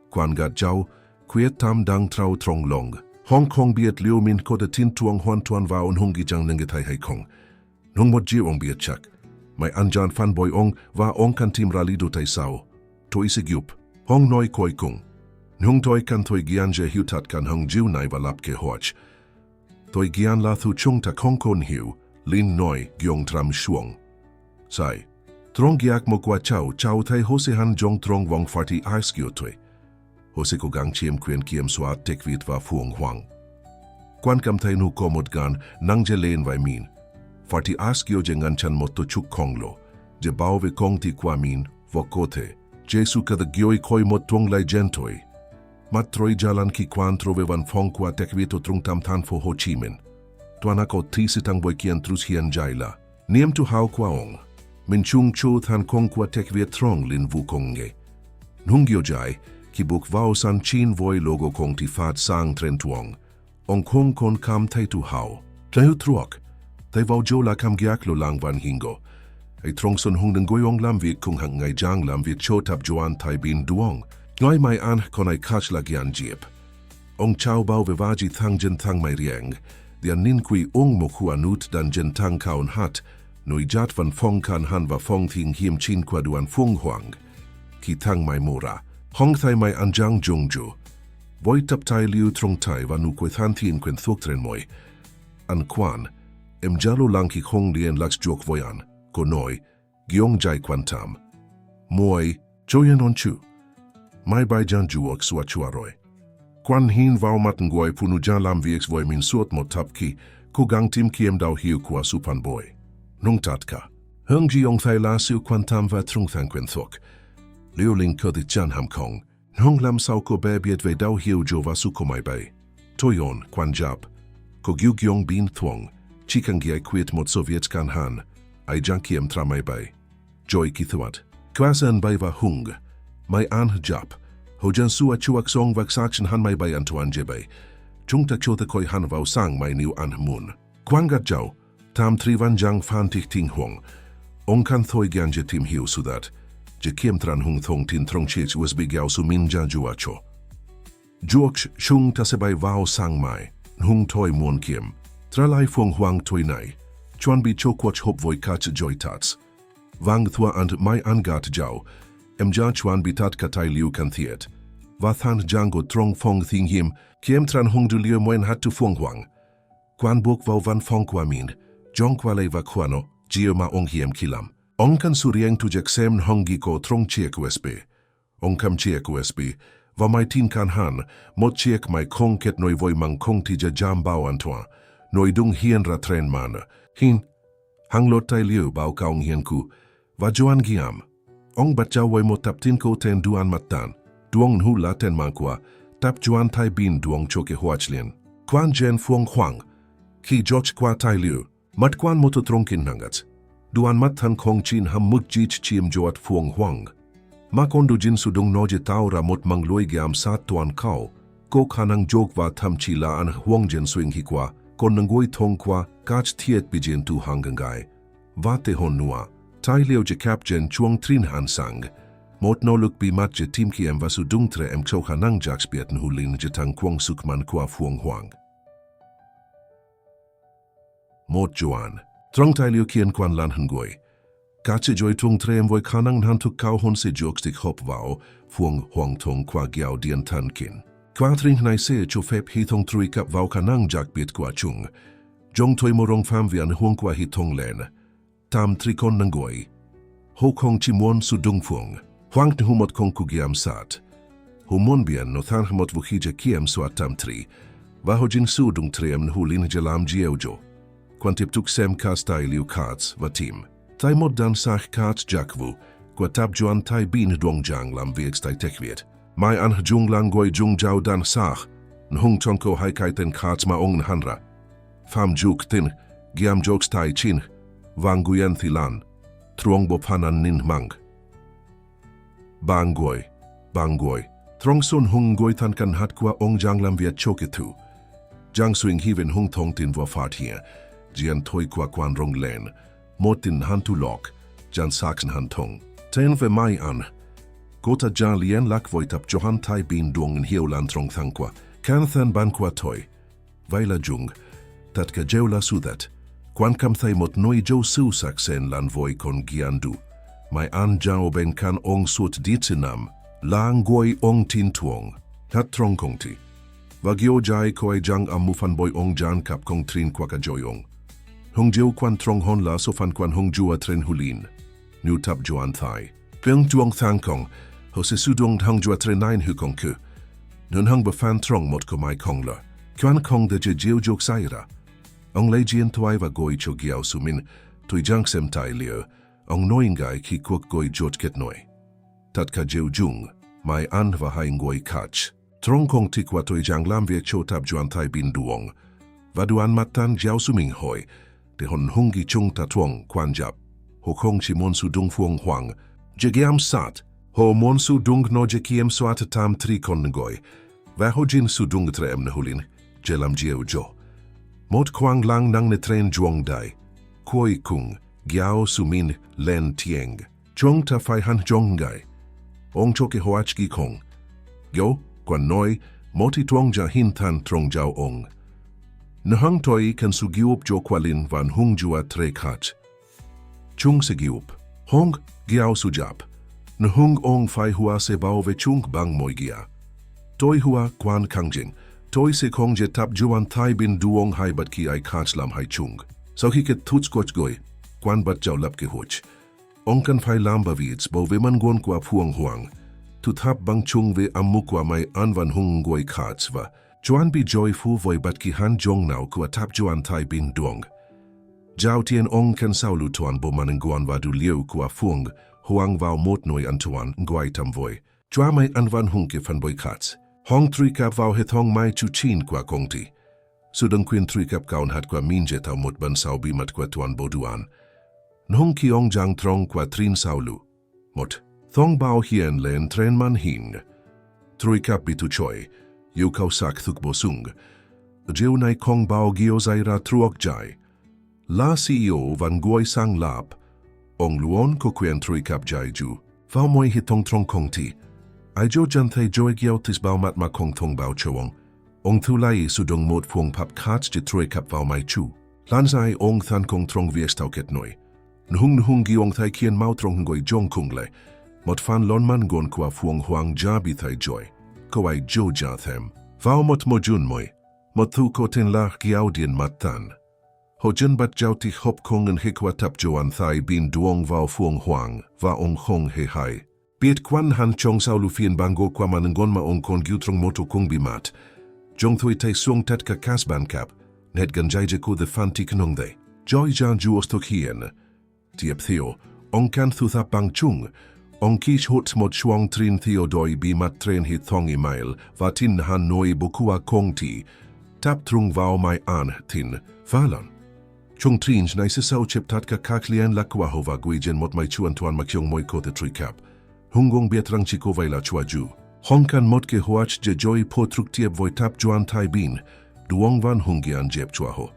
Kwan gat jau, kwiet tam dang trau trong long. Hong Kong biet liu min ko de tin tuang huan tuan va on hungi jang nengetai hai kong. Nung mot jiu ong biet chak. Mai anjan fan boy ong va ong kan tim rali do tai sao. To isi gyup. Hong noi koi kung. Nhung toi kan toi gian je hiutat kan hung jiu nai va lap ke hoch. Tôi gian la thu chung ta kong kon hiu, lin noi gyong tram shuang. Sai, trong giak mo qua chau thay hose han jong trong vong farti ice kyo toi. Hose ko gang chiem kwen kiem soa tekvit va fuong huang. Quan kam thay nu komod gan nang je len vai min. Farti ice kyo je ngan chan motto chuk konglo. Je bao ve kong ti kwa min, vo kote. Jesu ka the gyoi koi mot tuong lai gentoi. Mat troi jalan ki kwan trove van phong kwa tekvit o trung tam tan fo Ho Chi Minh. Tuana ko trisitang boy kian trus hian jaila. Niem tu hao kwa ong. Min chung chu than kong kwa tekvit trong lin vu konge. Nungyo jai, ki buk vao san chin voi logo kong ti fat sang tren tuong. Ong kong kon kam tay tu hao. Tlayu truok. Tay vao jo la kam giak lo lang van hingo. Ay trong son hung den goyong lam vik kung hang ngay jang lam vik cho tap joan tay bin duong. Ngay mai an kon ay kach la gian jiep. Ong chao bao ve vaji thang jen thang mai rieng. Dian nin kui ong mo khu anut dan jen tang kaun hat. Nui jat van phong kan han va phong thing him chin kwa duan fung huang. Ki thang mai mora. Hong thai mai anjang jungju. Voi tap tai liu trong tai va nu kwe than thin kwen thuk tren moi. An kwan. Em jalo lang ki hong lien laks jok voyan. Ko noi. Giong jai kwan tam. Moi. Joyen on chu. Mai bai jan juok sua chuaroi. Kwan hin vau matan goi punu jan lam vieks voi min suot mo tap ki. Ko gang tim kiem dau hiu kwa supan boy. Nung tatka. Hung ji ong thai la su kwan tam va trung than kwen thuk. Liu ling ko di jan ham kong. Hong lam sao ko bebiet ve dau hiu jo va su ko mai bay. Toyon kwan jab. Ko giu giong bin thuong. Chikang giai kwit mot Soviet kan han. Ai jan kiem tra mai bay. Joy ki thuat. Kwasan bay va hung. Mai an jab. Ho jan sua chuak song vak sakshin han mai bay antuan je bay. Chung ta chota koi han vau sang mai niu an mun. Kwan gat jau. Tam trivan jang fan tik ting huang. Ong kan thoi gian je tim hiu sudat. Je kiem tran hung thong tin trong chich USB gyao su min ja jua cho. Juok shung ta se bay vao sang mai. Hung toi muon kiem. Tralai fuang huang toi nai. Chuan bi cho kwach hop voi kach joy tats. Vang thua and mai angat jau. Em ja chuan bi tat katai liu kan thiet. Va than jango trong fong thing him. Kiem tran hung du liu moen hat tu fuang huang. Kwan buk vao van fong kwa min. Jong kwa lei va kwano. Gio ma ong hiem kilam. Ong kan surieng tu jek sem hongi ko trong chiek USB. Ong kam chiek USB. Va mai tin kan han. Mot chiek mai kong ket noi voi mang kong ti ja jam bao antoa. Noi dung hien ra tren man. Hin. Hang lot tai liu bao kaong hien ku. Va joan giam. Ong bat jau voi mo tap tin ko ten duan matan. Duong hu la ten man kwa. Tap joan tai bin duong choke huach lien. Kwan jen fuong huang. Ki joch kwa tai liu. Mat kwan moto tronkin nangats. Duan mat han kong chin ham muk jich chiem joat fuong huang. Ma kondu jin sudung noje taura mot mang loi giam sat tuan kau. Kok hanang jok va tham chi la an huang jen swing hi kwa. Kon nangoi thong kwa kach thiet bijin tu hangangai. Va te hon nua. Tai leo je kap jen chuang trin han sang. Mot no luk bi mat je tim ki em vasu dung tre em chok hanang jaks bieten hulin je tang kwang sukman kwa fuong huang. Mot joan. Trong tai liu kien kwan lan hengoi. Kache joy tung treem voi kanang han tuk kau hon se jok stik hop vao, fuong huang tong kwa giao dien tan kin. Kwa tring nai se cho fep hi thong trui kap vao kanang jak bit kwa chung. Jong toi morong fam vian huang kwa hi thong len. Tam trikon nangoi. Ho kong chimwon su dung fuong. Huang te humot kong kugiam sat. Humon bian no than hamot vuhija kiem su atam tri. Vaho jin su dung treem hulin jalam jieujo. Quantip tuk sem kas tai liu kats va tim. Tai mod dan sach kats jakvu, kwa tab juan tai bin duong jang lam vieks tai tekviet. Mai an jung lang goi jung jau dan sach, nhung tonko hai kai ten kats ma ong hanra. Fam juk tin, giam joks tai chin, vang guyen thilan, truong bopanan nin mang. Bang goi, trong sun hung goi tan kan hat kwa ong jang lam viet chokitu. Jang swing hiven hung thong tin vo fart here. Jian toi kwa kwan rong len. Motin han tu lok. Jan saksen han tong. Ten ve mai an. Gota jan lien lak voitap johan tai bin duong in hiu lan trong thang kwa. Kan than ban kwa toi. Vaila jung. Tat ka jeula sudat. Kwan kam thai mot noi jo su saksen lan voi kon gian du. Mai an jao ben kan ong suot ditsinam. Lang goi ong tin tuong. Hat trong kong ti. Vagyo jai koi jang amu fan boy ong jan kap kong trin kwa ka joyong. Hong jiu kwan trong hon la so fan kwan hong jua tren hulin. Nu tap joan thai. Pyong juong thang kong, ho se sudong hong jua tren nine hu kong ku. Nun hong ba fan trong mot ko mai kong la. Kwan kong de je jiu jok saira. Ong lei jien tuai va goi cho giao sumin, tui jang sem tai liu, ong noing gai ki kuok goi jot ket noi. Tat ka jiu jung, mai an va hai ngoi kach. Trong kong tikwa tui jang lam viek cho tap juan thai bin duong. Va duan matan jiao suming hoi, de hon hungi chung ta tuong kwan jap. Ho kong chi mon su dung fuong huang. Je giam sat, ho mon su dung no je kiem swat tam tri kon ngoi. Va ho jin su dung tre em na hulin, je lam jiao jo. Mot kwang lang nang ne tren juong dai. Koi kung, giao sumin len tieng. Chong ta fai han jong gai. Ong choke hoach gi kong. Yo, kwan noi, moti tuong ja hin tan trong jiao ong. Nahang toi kan su giup jo kwalin van hung jua tre kach. Chung se giup. Hong giao su jap. Nahung ong fai hua se bao ve chung bang moi gia. Toi hua kwan kangjing. Toi se kong je tap juan thai bin duong hai bat ki ai kach lam hai chung. Sau khi ket thuts koch goi, kwan bat jau lap ke hoch. Ong kan fai lam bavits bo ve man gon kwa phuang huang. Tu thap bang chung ve ammu kwa mai an van hung goi kach va. Juan bi joy fu voi bat ki han jong nau kwa tap juan thai bin duong. Jau tien ong kan saulu tuan bo man nguan va du liu kwa phuang, huang vao mot noi an tuan nguai tam voi. Chua mai an van hung ke fan boi kach. Hong three kap vào hết hong mai chu chin qua công ty. Sudang queen three kap kaun hat qua min jet một ban sao bi mat qua tuan boduan. Nhong ki ong jang trong qua trin sao lu. Một thong bao hiền lên tren man hin. Three kap bi tu choi. Yu kau sak thuk bo sung. Jiu nai kong bao gio zaira truok jai. La CEO van guai sang lap. Ong luon ko queen three kap jai ju. Vào moi hitong trong công ty. Ai jo jan thay joy giao tis bao mat ma kong thong bao chawong. Ong thu lai su dong mot phuong pap kach je troi kap vào mai chu. Lan zai ong than kong trong vies tau ket noi. Nhung gi ong thay kien mau trong ngoi jong kung le. Mot fan lon man gon kwa phuong huang ja bi thay joy. Ko ai jo ja them. Vào mot mo jun moi. Mot thu ko ten la giao dien mat tan. Ho jen bat jau ti hop kong en hikwa tap joan thay bin duong vào phuong huang. Va ong hong he hai. Biet kwan han chong sao lu fien bango kwa manangon ma ong kon giu trong moto kung bi mat. Jong thui tay suong tat ka kas ban kap. Net gan jai je ko the fan ti knong de. Joy jan ju ostok hien. Tiep theo. Ong kan thu thap bang chung. Ong kish hot mot chuang trin theo doi bi mat tren hit thong email. Va tin han noi bokua kong ti. Tap trung vào mai an tin. Valon. Chung trinj nai se sao chip tat ka kaklien la kwa hova guijen mot mai chuan tuan makyong moi ko the tri kap. Hungong bietrang chiko vaila chua ju. Hongkan mot ke hoach je joy po truk tiep voi tap juan tai bin. Duong van hungian jep chua ho.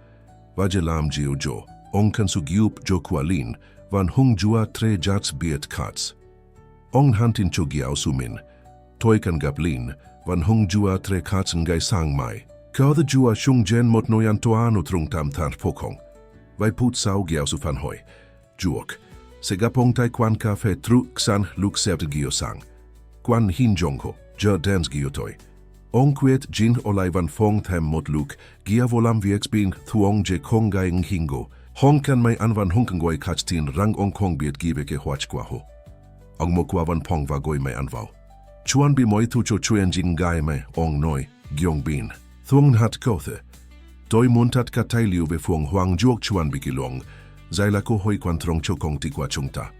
Vaje lam jiu jo. Ongkan su giup jo kualin. Van hung jua tre jats biet kats. Ong hantin cho giao sumin. Toi kan gablin. Van hung jua tre kats ngai sang mai. Kao the jua shung jen mot noyan toano trung tam tan pokong. Vai put sao giao su fan hoi. Juok. Segapong tai kwan ka fe tru ksan luk sept gio sang. Kwan hin jong ho, je dance gio toi. Ong kwet jin olai van fong them mot luk, gia volam vieks bin thuong je kongai ng hingo. Hong kan mai an van hongkangoi kach tin rang ong kong biet gibe ke huach kwa ho. Ong mo kwa van pong va goi mai an vau. Chuan bi moi tu cho chuen jin gai mai ong noi, giong bin. Thuong hat kothe. Doi muntat ka tai liu be fuong huang juok chuan bi kilong. Zai la ko hoi kwan trong cho kong ti kwa chung ta.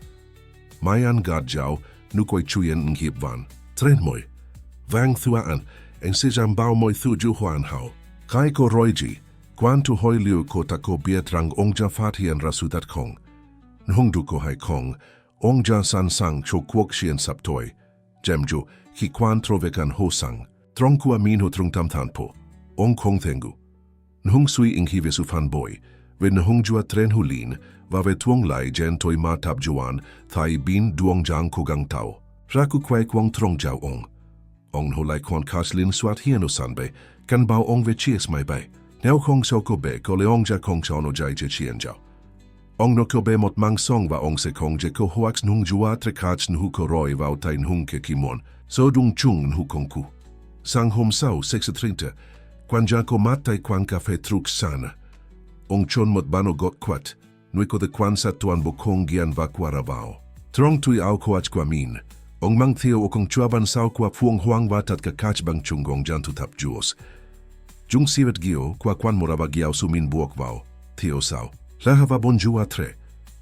Mai an gad jau, nu koi chuyen ng hip van. Tren moi. Vang thua an, en si jam bao moi thu ju huan hao. Kai ko roi ji, kwan tu hoi liu ko ta ko biet rang ong ja fat hien rasu dat kong. Nhung du ko hai kong, ong ja san sang cho kwok shien sap toi. Jem ju, ki kwan trovekan ho sang. Trong kua min ho trung tam than po. Ong kong thengu. Nhung sui ing hive su fan boy. Ve nhung jua tren hulin, va ve tuong lai jen toi ma tap juan, thai bin duong jang ko gang tau. Raku kwai kwang trong jau ong. Ong ho lai kwan kaslin swat hieno sanbe, kan bao ong ve chies mai bay. Neo kong so ko be ko le ong ja kong chao no jai je chien jau. Ong no ko be mot mang song va ong se kong je ko hoax nhung jua tre kach nhu ko roi vau tai nhung ke kimon. So dung chung nhu kong ku. Sang hom sao 36, Quan ja ko matay quan cafe truk sana. Ong chon mot bano got kwat, nui ko the quan sa tuan bokong gian va kwarabao. Trong tui au ko ach kwa min. Ong mang Thưa o kong chuaban sao kwa fuong huang va tat ka kach bang chungong jan tu tap juos. Jung sivet gio kwa quan moraba giao sumin buok vao. Thưa sao. Laha va bon jua tre.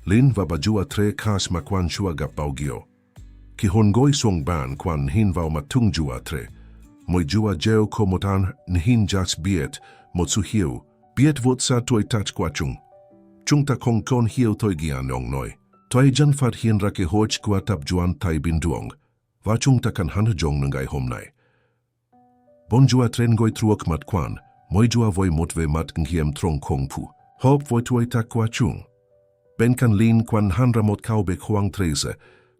Lin va ba jua tre kas ma quan chua gap bao gio. Ki hon goi song ban quan hin vao matung jua tre. Moi jua jeo ko motan nhin jas biet mot su hiu. Biet vot sa toi tach kwa chung. Chung ta kong kon hiu toi gian ong noi. Toi jan fat hien ra ke hoch kwa tap juan tai bin duong. Va chung ta kan han jong ngai hom nai. Bon jua tren goi truok mat quan. Moi jua voi mot ve mat ngiem trong kong pu. Hop voi toi tak kwa chung. Ben kan lin quan han ra mot kau be huang trese.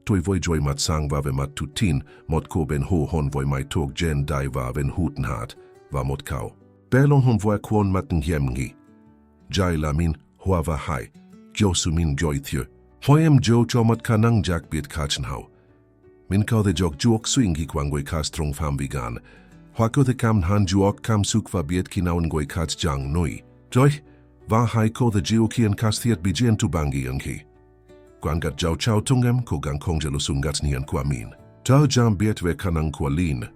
Toi voi joi mat sang va ve mat tutin. Mot ko ben ho hon voi mai tok jen dai va ven huten hat. Va mot kau. Belon hon voi kwon mat ngiem ngi. Jai la min hoa va hai. Jo su min joi Thưa. Hoyem jo cho mat kanang jak bit kachen hau. Min kau de jok juok swing hi kwang goi kas trong fam vigan. Hoa ko de kam han juok kam suk va biet kinaun goi kach jang noi. Joi, va hai ko de jiu kian kas thiet bijien tu bangi ang hi. Kwan gat jau chau tungem ko gang kong jalusung gat nian kwa min. Tau jam biet ve kanang kwa lin.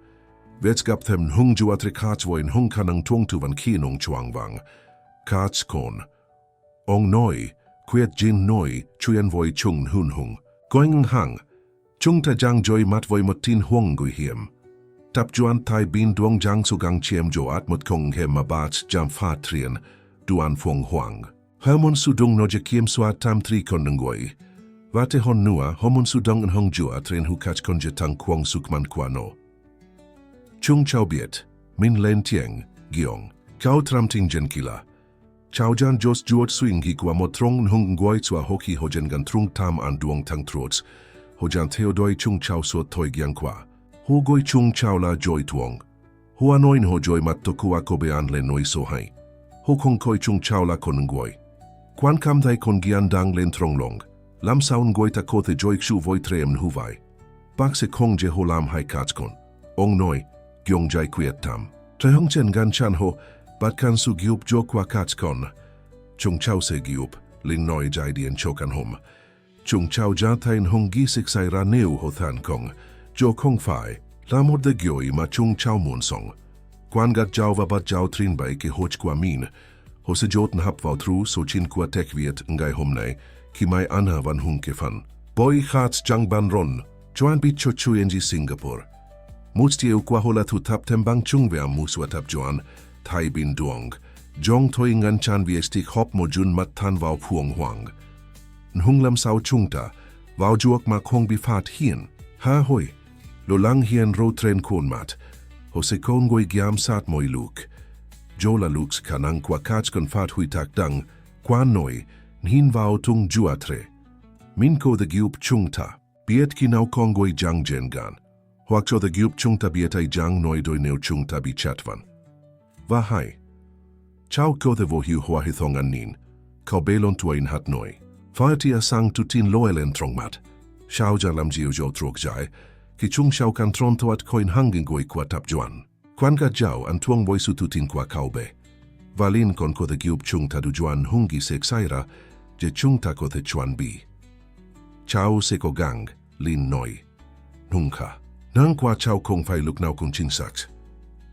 Vets gap them hung juatri kach voin hung kanang tung tu van kinong chuang vang. Kach kon. Ong noi. Kuyet jin noi, chuyen voi chung hun hung. Going hang. Chung ta jang joy mat voi mot tin huang gui hiem. Tap juan tai bin duong jang su gang chiem jo at mot kong hem mabat jam fa trien. Duan fuang huang. Homon su dung no je kiem sua tam tri konungoi. Vate hon nua, homon su dung en hong jua tren hu kach konje tang kuang sukman kwa no. Chung chao biet. Min len tieng, giong. Kau tram ting jen kila. Chao jan jos juot swing hi kwa mo trong hung goi chua hoki hojen gan trung tam an duong tang trots. Hojan theodoi chung chao suot toi gyang kwa. Ho goi chung chao la joy tuong. Ho anoin ho joy mat tokua kobe an le noi so hai. Ho kong koi chung chao la kon goi. Kwan kam dai kon gian dang len trong long. Lam saun goi ta kote joy kshu voi treem hu vai. Bak se kong je ho lam hai kach kon. Ong noi, gyong jai kwiet tam. Tre hong chen gan chan ho. Bat kan su giup jo kwa kach kon. Chung chao se giup, ling noi jai dien chokan hom. Chung chao ja tain hong gi sik sai ra neu ho than kong. Jo kong fai, la mod de gioi ma chung chao mun song. Kwan gat jau va bat jau trin bai ke hoch kwa min. Ho se joten hap vau tru so chin kwa tek viet ngai hom nai. Ki mai anha van hung ke fan. Boy khats jang ban ron. Joan bit cho chu enji Singapore. Muts tie kwa hola tu tap tembang chung vea muswa tap joan. Tai bin duong. Jong toi ngan chan viestik hop mo jun mat tan vau puong huang. Nhung lam sao chung ta. Vau juok ma kong bi fat hien. Ha hoi. Lo lang hien ro tren kon mat. Ho se kon goi giam sat moi luk. Jo la luks kanang kwa kach kon fat hui tak dang. Kwa noi. Nhin vau tung juatre. Min ko the giup chung ta. Biet ki nau kong goi jang jen gan. Huak cho the giup chung ta biet ai jang noi doi neu chung ta bi chatvan. Va hai. Chao ko the vo hiu hoa hithong an nin. Kau belon tuain hat noi. Faia sang tu tin loelen trong mat. Shao ja lam jiu jo trok jai. Ki chung shao kan tron to at koin hangin goi kwa tap juan. Kwan ga jau an tuong voi su tu tin kwa kaube. Valin kon ko the giup chung ta du juan hungi sek saira. Je chung ta ko the chuan bi. Chao se ko gang. Lin noi. Nungka. Nang kwa chao kong fai luk nau kong chin saks.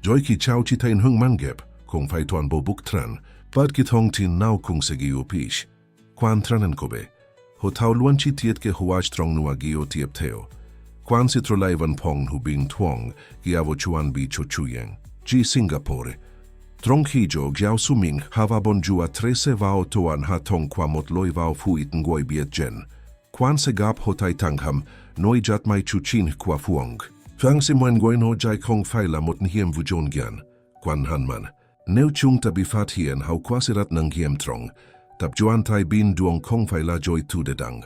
Joy ki chao chi tain hung mangep, kong fai tuan bo buk tran, bad ki thong tin nau kong se giu pish. Kwan tranen kobe, ho tau luan chi tiet ke huaj trong nua giu tiep teo. Kwan si trolai van pong hu bing tuong, giavo chuan bi cho chuyeng. Ji Singapore. Trong hijo giao suming hava bon jua trese vao toan ha tong kwa mot loi vao fu iten goi biet jen. Kwan se gap ho tai tangham, noi jat mai chu chin kwa fuong. Fang si moen goin ho jai kong fai la mot nhiem vu jon gian. Kwan hanman. Neu chung ta bi fat hien hau kwasirat nang hiem trong. Tap juan tai bin duong kong fai la joy tu de dang.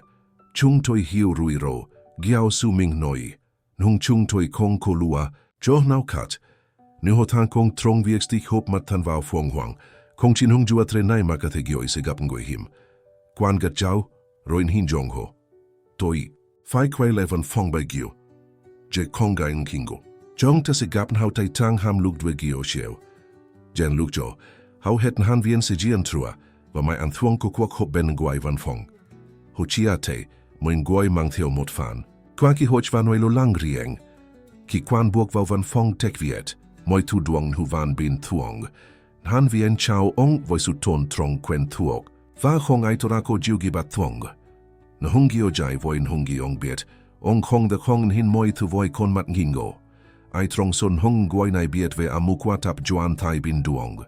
Chung toi hiu rui ro. Giao su ming noi. Nung chung toi kong ko lua. Jo nau kat. Nu ho tan kong trong viek stik hop mat tan vao fuong huang. Kong chin hung jua tre nai makate gioi se gap ngoi him. Kwan gat jau. Roin hin jong ho. Toi. Fai kwai levan fong bai gio. Je konga in kingo. Jong ta se gapen hau tai tang ham luk dwe gio xiao. Jen lúc cho, hầu hết han viên se gian trua, và mai ăn thuông của quốc hộp bên guai văn phong. Hồ chia te, mình guai mang theo một phản. Qua kỳ hốt van oi lo lang rieng. Kỳ quan buộc vào văn phong tech Viet, moi thu duong hu van bin thuong. Han vien chao ong voi su ton trong quen thuok. Va khong ai torako jiugi bat thuong. Na hungi o jai voin hungi ong biet, ong khong de khong hin moi thu voi kon mat ngingo. Ai trong son hong guai nai biet ve amukwa tap juan thai bin duong.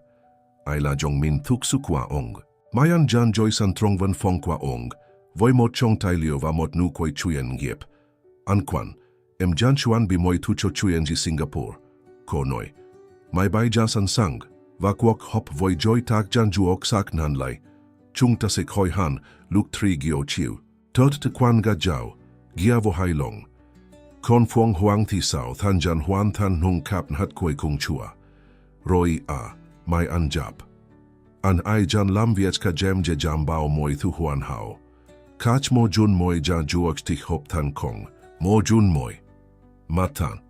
Ai la jong min thuk su kwa ong. Mayan jan joy san trong van phong kwa ong. Voi mot chong tai liu va mot nu koi chuyen ngiep. An quan, em jan chuan bi moi thu cho chuyen ji Singapore. Ko noi. Mai bai ja san sang, va kwok hop voi joy tak jan juok sak nan lai. Chung ta se khoi han, luk tri gio chiu. Tot te quan ga jiao, gia vo hai long. Kon fuang huang thi sao than jan huan than hung kap hat koi kung chua. Roi a, mai an jap. An ai jan lam viet ka jem je jam bao moi thu huan hao. Kach mo jun moi ja juok stich hop than kong. Mo jun moi. Matan.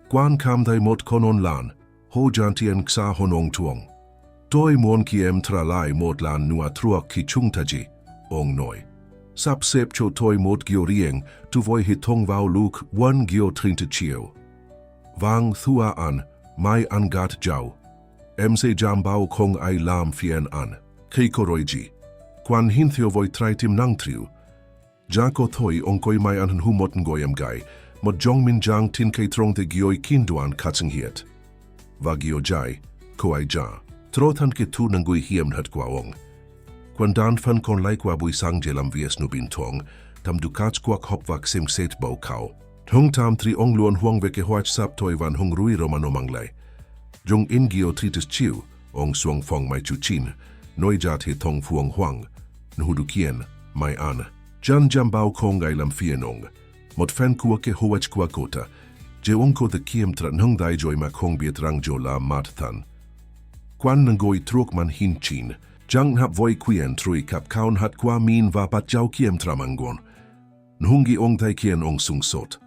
Quan kam thai mot konon lan, ho jan tien ksa honong tuong. Toi mon kiem tralai mot lan nua truak ki chung taji, ong noi. Sap sep cho toi mot gio rieng, tu voi hitong vau luk wan gio trinta chiu. Vang thua an, mai an gat jau. Em se jam bao kong ai lam fien an. Kei koroi ji. Quan hin theo voi trai tim nang triu. Jako thoi ong koi mai an hu mot ngoyam gai, mot jong min jang tin kei trong te gioi kinduan katsing hiet. Va gio jai, ko ai ja. Trotan ke tu nangui hiem hat kwa ong. Quan dan fan kon lai kwa bui sang jelam vies nu bin tong, tam dukats kwak hop vak sim set bau kau. Hong tam tri ong luon huang veke hoach sap toi van hong rui romano manglai. Jong in gio tritis chiu, ong suang fong mai chu chin, noi jat he tong fuang huang, nhudu kien, mai an. Jan jam bau kong ai lam fien ong. Mot fan kua ke hoach kwa kota, je ong ko the kiem tran hong dai joy ma kong biet rang jo la mat than. Quan nangoi truk man hin chin, jang hap voi quien trui kap kaun hat kwa min va pat jau kiem tramangon. Nhungi ong tai kien ong sung sot.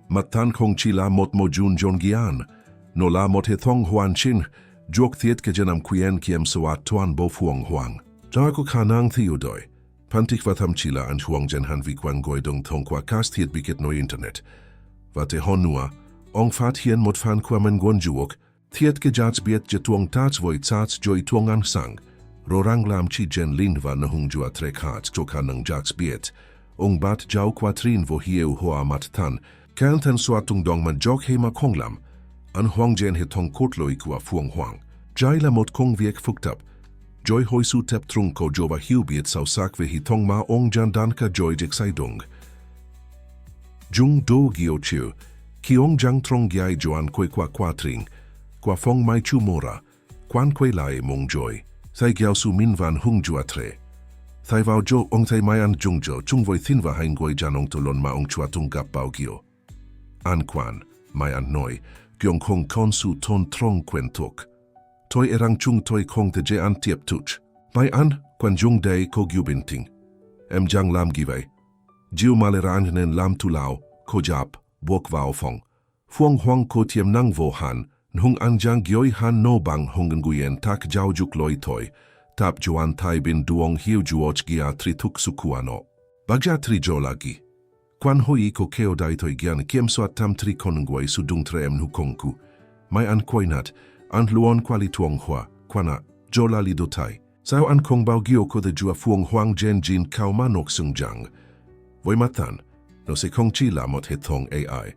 Matan kong chila mot mo jun jon gian, no la mot he thong huan chin, jok thiet ke janam quien kiem soat tuan bo fuang huang. Jago kanang thiodoi, pantik vatam chila an huang jen han vi kwan goi dong thong kwa cast thiet biket no internet. Vate honua, ong fat hien mot fan kwa men gon juok, thiet ke jats biet je tuong tats voi tats joy tuong ang sang. Rorang lam chi jen lin va na hung jua trek hat cho kanang jats biet. Ong bat jau kwatrin vo hieu hoa mat tan. Kan tan swa tung dong man jok he ma kong lam. An huang jen he tong kotloi kwa fuang huang. Jai la mot kong viek fuktap. Joy hoi su tep trung ko jova hiu biet sau sak ve hi tong ma ong jan dan ka joy jek sai dong. Jung do gio chiu. Ki ong jang trong gyai joan kwe kwa kwatring. Kwa fong mai chu mora, quan kwe lai mong joy, thai gyao su min van hung jua tre. Thai vào jo ong thai mai an jung jo, chung voi thin va hain goi jan ong tolon ma ong chua tung gap bao gio. An quan, mai an noi, gyong kong kon su ton trong quen tok. Toi erang chung toi kong te je an tiep tuch. Mai an, quan jung day ko gyu binting. Em jang lam give. Jiu maleran nen lam tu lao, ko jap, bok vào phong. Fuang huang ko tiem nang vo han, Nhung an jang gioi han no bang hongen guyen tak jau juk loi toi, tap juan tai bin duong hiu juoch gia tri tuk sukuano. Bagja tri jo lagi. Quan hoi ko keo dai toi gian kiem soat tam tri konungwai su dung treem nu kongku. Mai an koinat, an luon kwali tuong hua, kwana, jo lali do tai. Sao an kong bao gio ko de jua fuong huang jen jin kao manok sung jang. Voi matan, no se kong chi la mot he thong AI.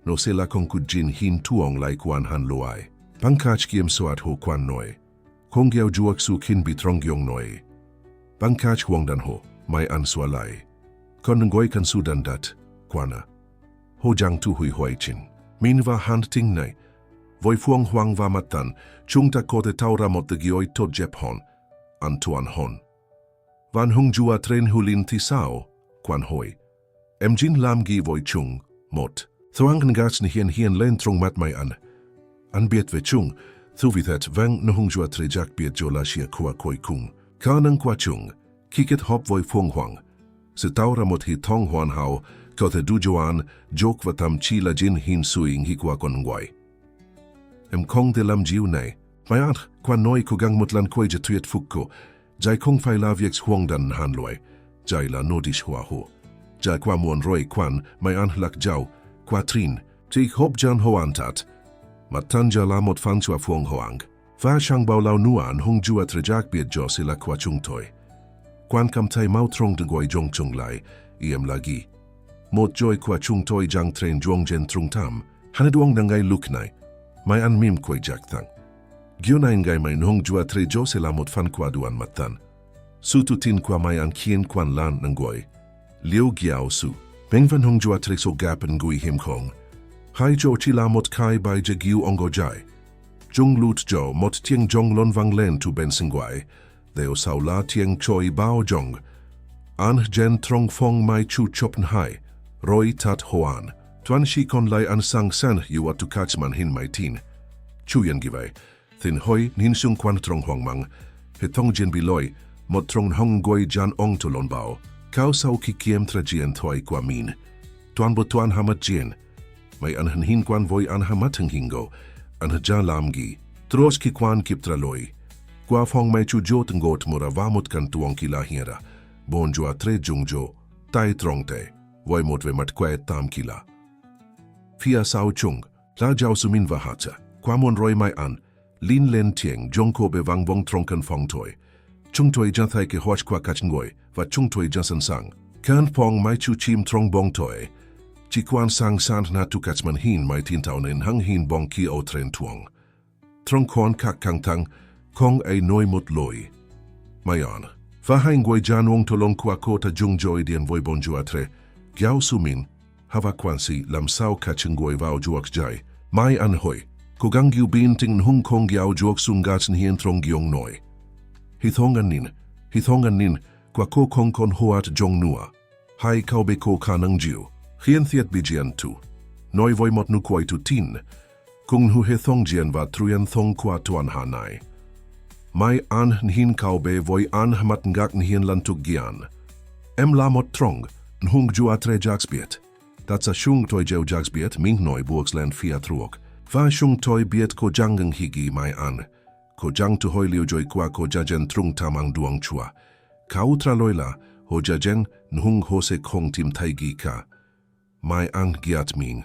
No se la kong ku jin hin tuong lai kwan han loai. Bangkach kiem soat ho kwan noi. Kong giao juak su kin bitrong yong noi. Bangkach huang dan ho, mai an sua lai. Kon ngoi kan su dan dat, kwana. Ho jang tu hui hoi chin. Min va hand ting nai. Voi fuang huang va matan, chung ta ko te taura mot te gioi to jep hon. An tuan hon. Van hung jua tren hulin ti sao, kwan hoi. Em jin lam gi voi chung, mot. Thoang ngats ni hien len trong mat mai an. An biet ve chung, thu vithet vang no hung jua tre jak biet jola shia kwa koi kung. Ka nang kwa chung, kiket hop voi fuang huang. Se taura mot hi tong huan hao, ko te du joan, jok vatam chi la jin hin suing hi kwa kon ngwai. Em kong te lam jiu nei, Mai an quan noi ko gang mutlan koi je tuyet fukko. Jai kong fai la vieks huang dan han loi. Jai la nodish hua ho. Jai kwa muon roi kwan mai an lak jau. Kwa trin. Ti hop jan hoan tat. Matanja la mot fan chua fuong hoang. Va shang bao lao nuan hong jua trejak biet jo sila kwa chung toi. Quan kam tai mau trong de goi jong chung lai. Iem lagi. Mot joy kwa chung toi jang train juong jen trung tam. Hanaduong nangai luk nai. Mai an mim koi jak thang. Gyuna ngai mai nong jua tre jo sila mot fan kwa duan matan. Sutu tin kwa mai an kien kwan lan nangoi. Liu giao su. Beng van hong jua tre so gap ngui him kong. Hai jo chila mot kai bai je giu ongo jai. Jung lut jo mot tieng jong lon vang len tu ben singwai. Deo sao la tieng choi bao jong. An jen trong fong mai chu chopen hai. Roi tat hoan. Tuan shi kon lai an sang san you want to catch man hin mai tin. Chuyen givai. Thin hoi nin sung kwan trong huang mang. He thong jen biloi. Mot trong hong goi jan ong to lon bao. Kao sao ki kiem tra jien thoi kwa min. Tuan bo tuan hamat jien. Mai an han hin kwan voi an hamat hang hingo. An haja lam gi. Tros ki kwan kip tra loi. Kwa fong mai chu jo tengot mura vamut kan tuong ki la hiera. Bon jua tre jung jo. Tai trong te. Voi mot ve mat kwe tam kila. Fia sao chung. La jau sumin va hata. Kwa mon roi mai an. Lin len tieng jong ko be vang vong trong kan fong toi. Chung toi jan thai ke hoach kwa kach ngoi. Và chung toi jan san sang. Kan pong mai chu chim trong bong toi. Chi kwan sang san na tu kach man hin mai tin tau nen hang hin bong ki o tren tuong. Trong kon kak kang tang. Kong ay noi mot loi. Mai an. Va hain goi jan wong tolong kwa kota jung joy dien voi bon juatre. Giao sumin. Hava kwansi lam sao kach ngoi vao juak jai. Mai an hoi. Kogang giu bin ting hung kong giao juak sung gatsen hien trong giong noi. Hithongan nin. Kwa ko kong kon hoat jong nua. Hai kau be ko kanang jiu. Hien thiet bi jian tu. Noi voi mot nu koi tu tin. Kung hu he thong jian va truyen thong kwa tuan hanai. Mai an hin kau be voi an hamat ngak hien lan tuk gian. Em la mot trong. Nhung jua tre jagsbiet. Dat sa shung toi jeu jagsbiet ming noi buoks len fia truok. Va shung toi biet ko jangang higi mai an. Ko jang tu hoi liu joi kwa ko jajen trung tamang duang chua. Kau tra loila ho jajen nhung ho se kong tim taigi ka. Mai an giat ming.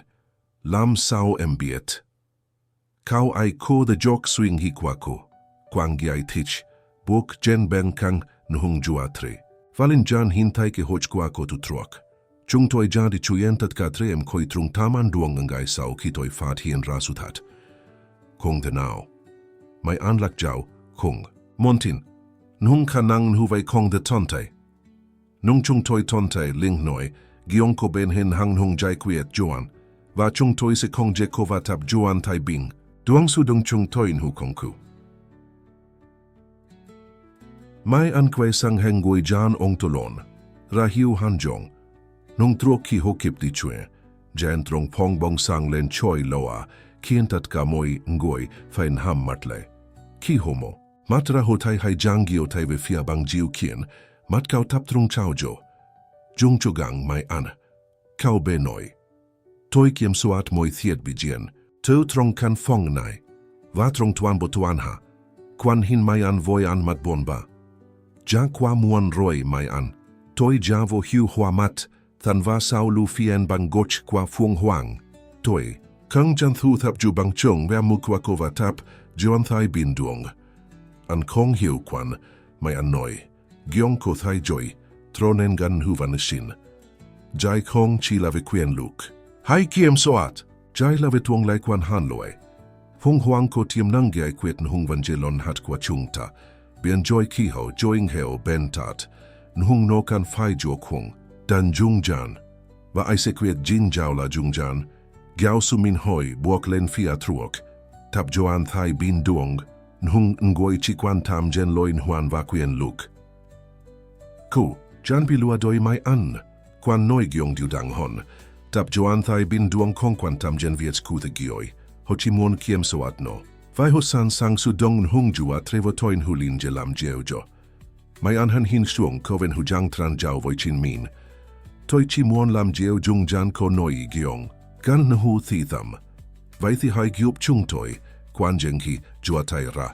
Lam sao embiet. Kau ai ko the jok swing hi kwa ko. Kwang giai tich. Buok jen ben kang nhung jua tre. Valin jan hintai ke hoch kwa ko tu truak. Chung toi jan di chuyentat ka tre em koi trung taman duang ngai sao ki toi fat hien rasutat. Kong de nao. Mai an lak jau, kong. Montin. Nhung kanang nhu vai kong de tontai. Nung chung toi tontai ling noi. Giong ko ben hen hang nhung jai kwiet joan. Va chung toi se kong je kova tap joan tai bing. Duang su dung chung toi nhu kong ku. Mai an kwe sang heng gui jan ong tolon. Rahiu han jong. Nung tro ki ho kip di chue. Jan trong pong bong sang len choi loa. Kien tat ka moi ngoi fain ham matle. Ki homo. Matra ho tai hai jangi o tai ve fia bang jiu kien. Mat kau tap trung chao jo. Jung chugang mai an. Kau be noi. Toi kiem suat moi thiet bi jien. Tu trong kan fong nai. Va trong tuan bo tuan ha. Kwan hin mai an voi an mat bon ba. Ja kwa muan roi mai an. Toi ja vo hiu hoa mat. Than va sao lu fien bang goch kwa fuong huang. Toi. Kang jan thu thap ju bang chung vea mu kwa kova tap. Juan thai bin duong. An kong hiu kwan. Mai an noi. Giong ko thai joy. Tronen gan hu van shin. Jai kong chi lave quien luk. Hai kiem soat. Jai lave tuong lai kwan han loe. Fong huang ko tiem nangi ai kwet nhung van jelon hat kwa chung ta. Bien joy kiho joing heo ben tat. Nhung no kan fai jo kong. Dan jung jan. Va ai se kwet jin jau la jung jan. Giao su min hoi buok len fia truok. Tap joan thai bin duong. Nhung ngoi chi kwan tam jen loin huan va quien luk. Ku. Jan bilua doi mai an. Kwan noi giong diu dang hon. Tap joan thai bin duong kong kwan tam jen viet ku the gioi. Ho chi muon kiem soat no. Vai ho san sang su dong nhung jua trevo toin hulin jelam jeo jo. Mai an han hin suong koven hu jang tran jau voi chin min. Toi chi muon lam jeo jung jan ko noi giong. Gan na hu thi tham. Vai thi hai giup chung toi. quan jeng hi jua tai ra.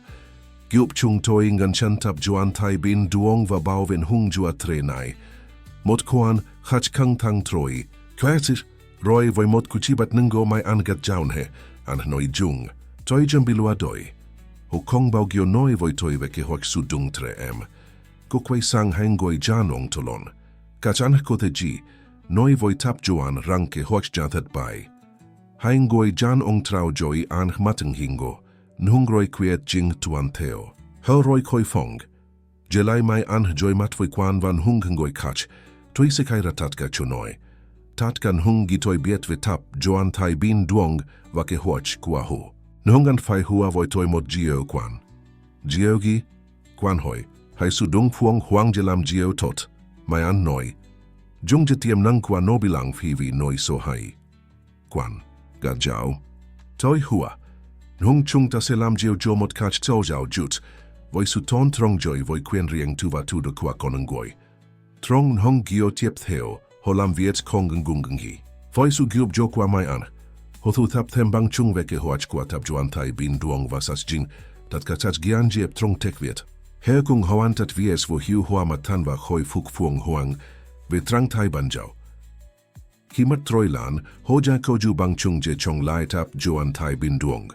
Giup chung toi ngan chan tap juan tai bin duong va bao ven hung jua tre nai. Mot kwan hach kang tang troi. Kwaitir roi voi mot kuchibat nungo mai angat jaun he an noi jung. Toi jambilua doi. Ho kong bao gio noi voi toi veke hoak su dung tre em. Ko kway sang hangoi janong tolon. Kachan ko te ji, noi voi tap juan ranke hoak jathat bai. Hangoi jan ong trao joi an mateng hingo. Nhungroi kwiet jing tuan theo. Helroi koi fong. Jelai mai an joi mat voi kwan van hung ngoi kach. Toi se kai ratat ka chunoi. Tat kan hung gitoi biet ve tap joan tai bin duong vake hoach kua ho. Nhungan fai hua voi toi mot jio kwan. Jio gi, kwan hoi. Hai su dung fuang huang jelam jio tot. Mai an noi. Jung jetiem nang kwa no bilang fivi noi so hai. Kwan. Ga jiao. Toi hua. Nhung chung ta selam jio jo mot kach to jiao jut. Voi su ton trong joi voi kwen rieng tuva tu de kwa konengoi. Trong nhung gio tiep theo. Holam viet kongen gungen hi. Voi su giup jo kwa mai an. Hothu tap thembang chung veke hoach kwa tap juan tai bin duong vasas jing. Dat kachach gian jiep trong tek viet. Her kung hoan tat vies vo hiu hoa matan va hoi fuk fuang huang. Ve trang tai ban jau. Himat troilan, hoja koju bang chung je chong lai tap juan tai bin duong.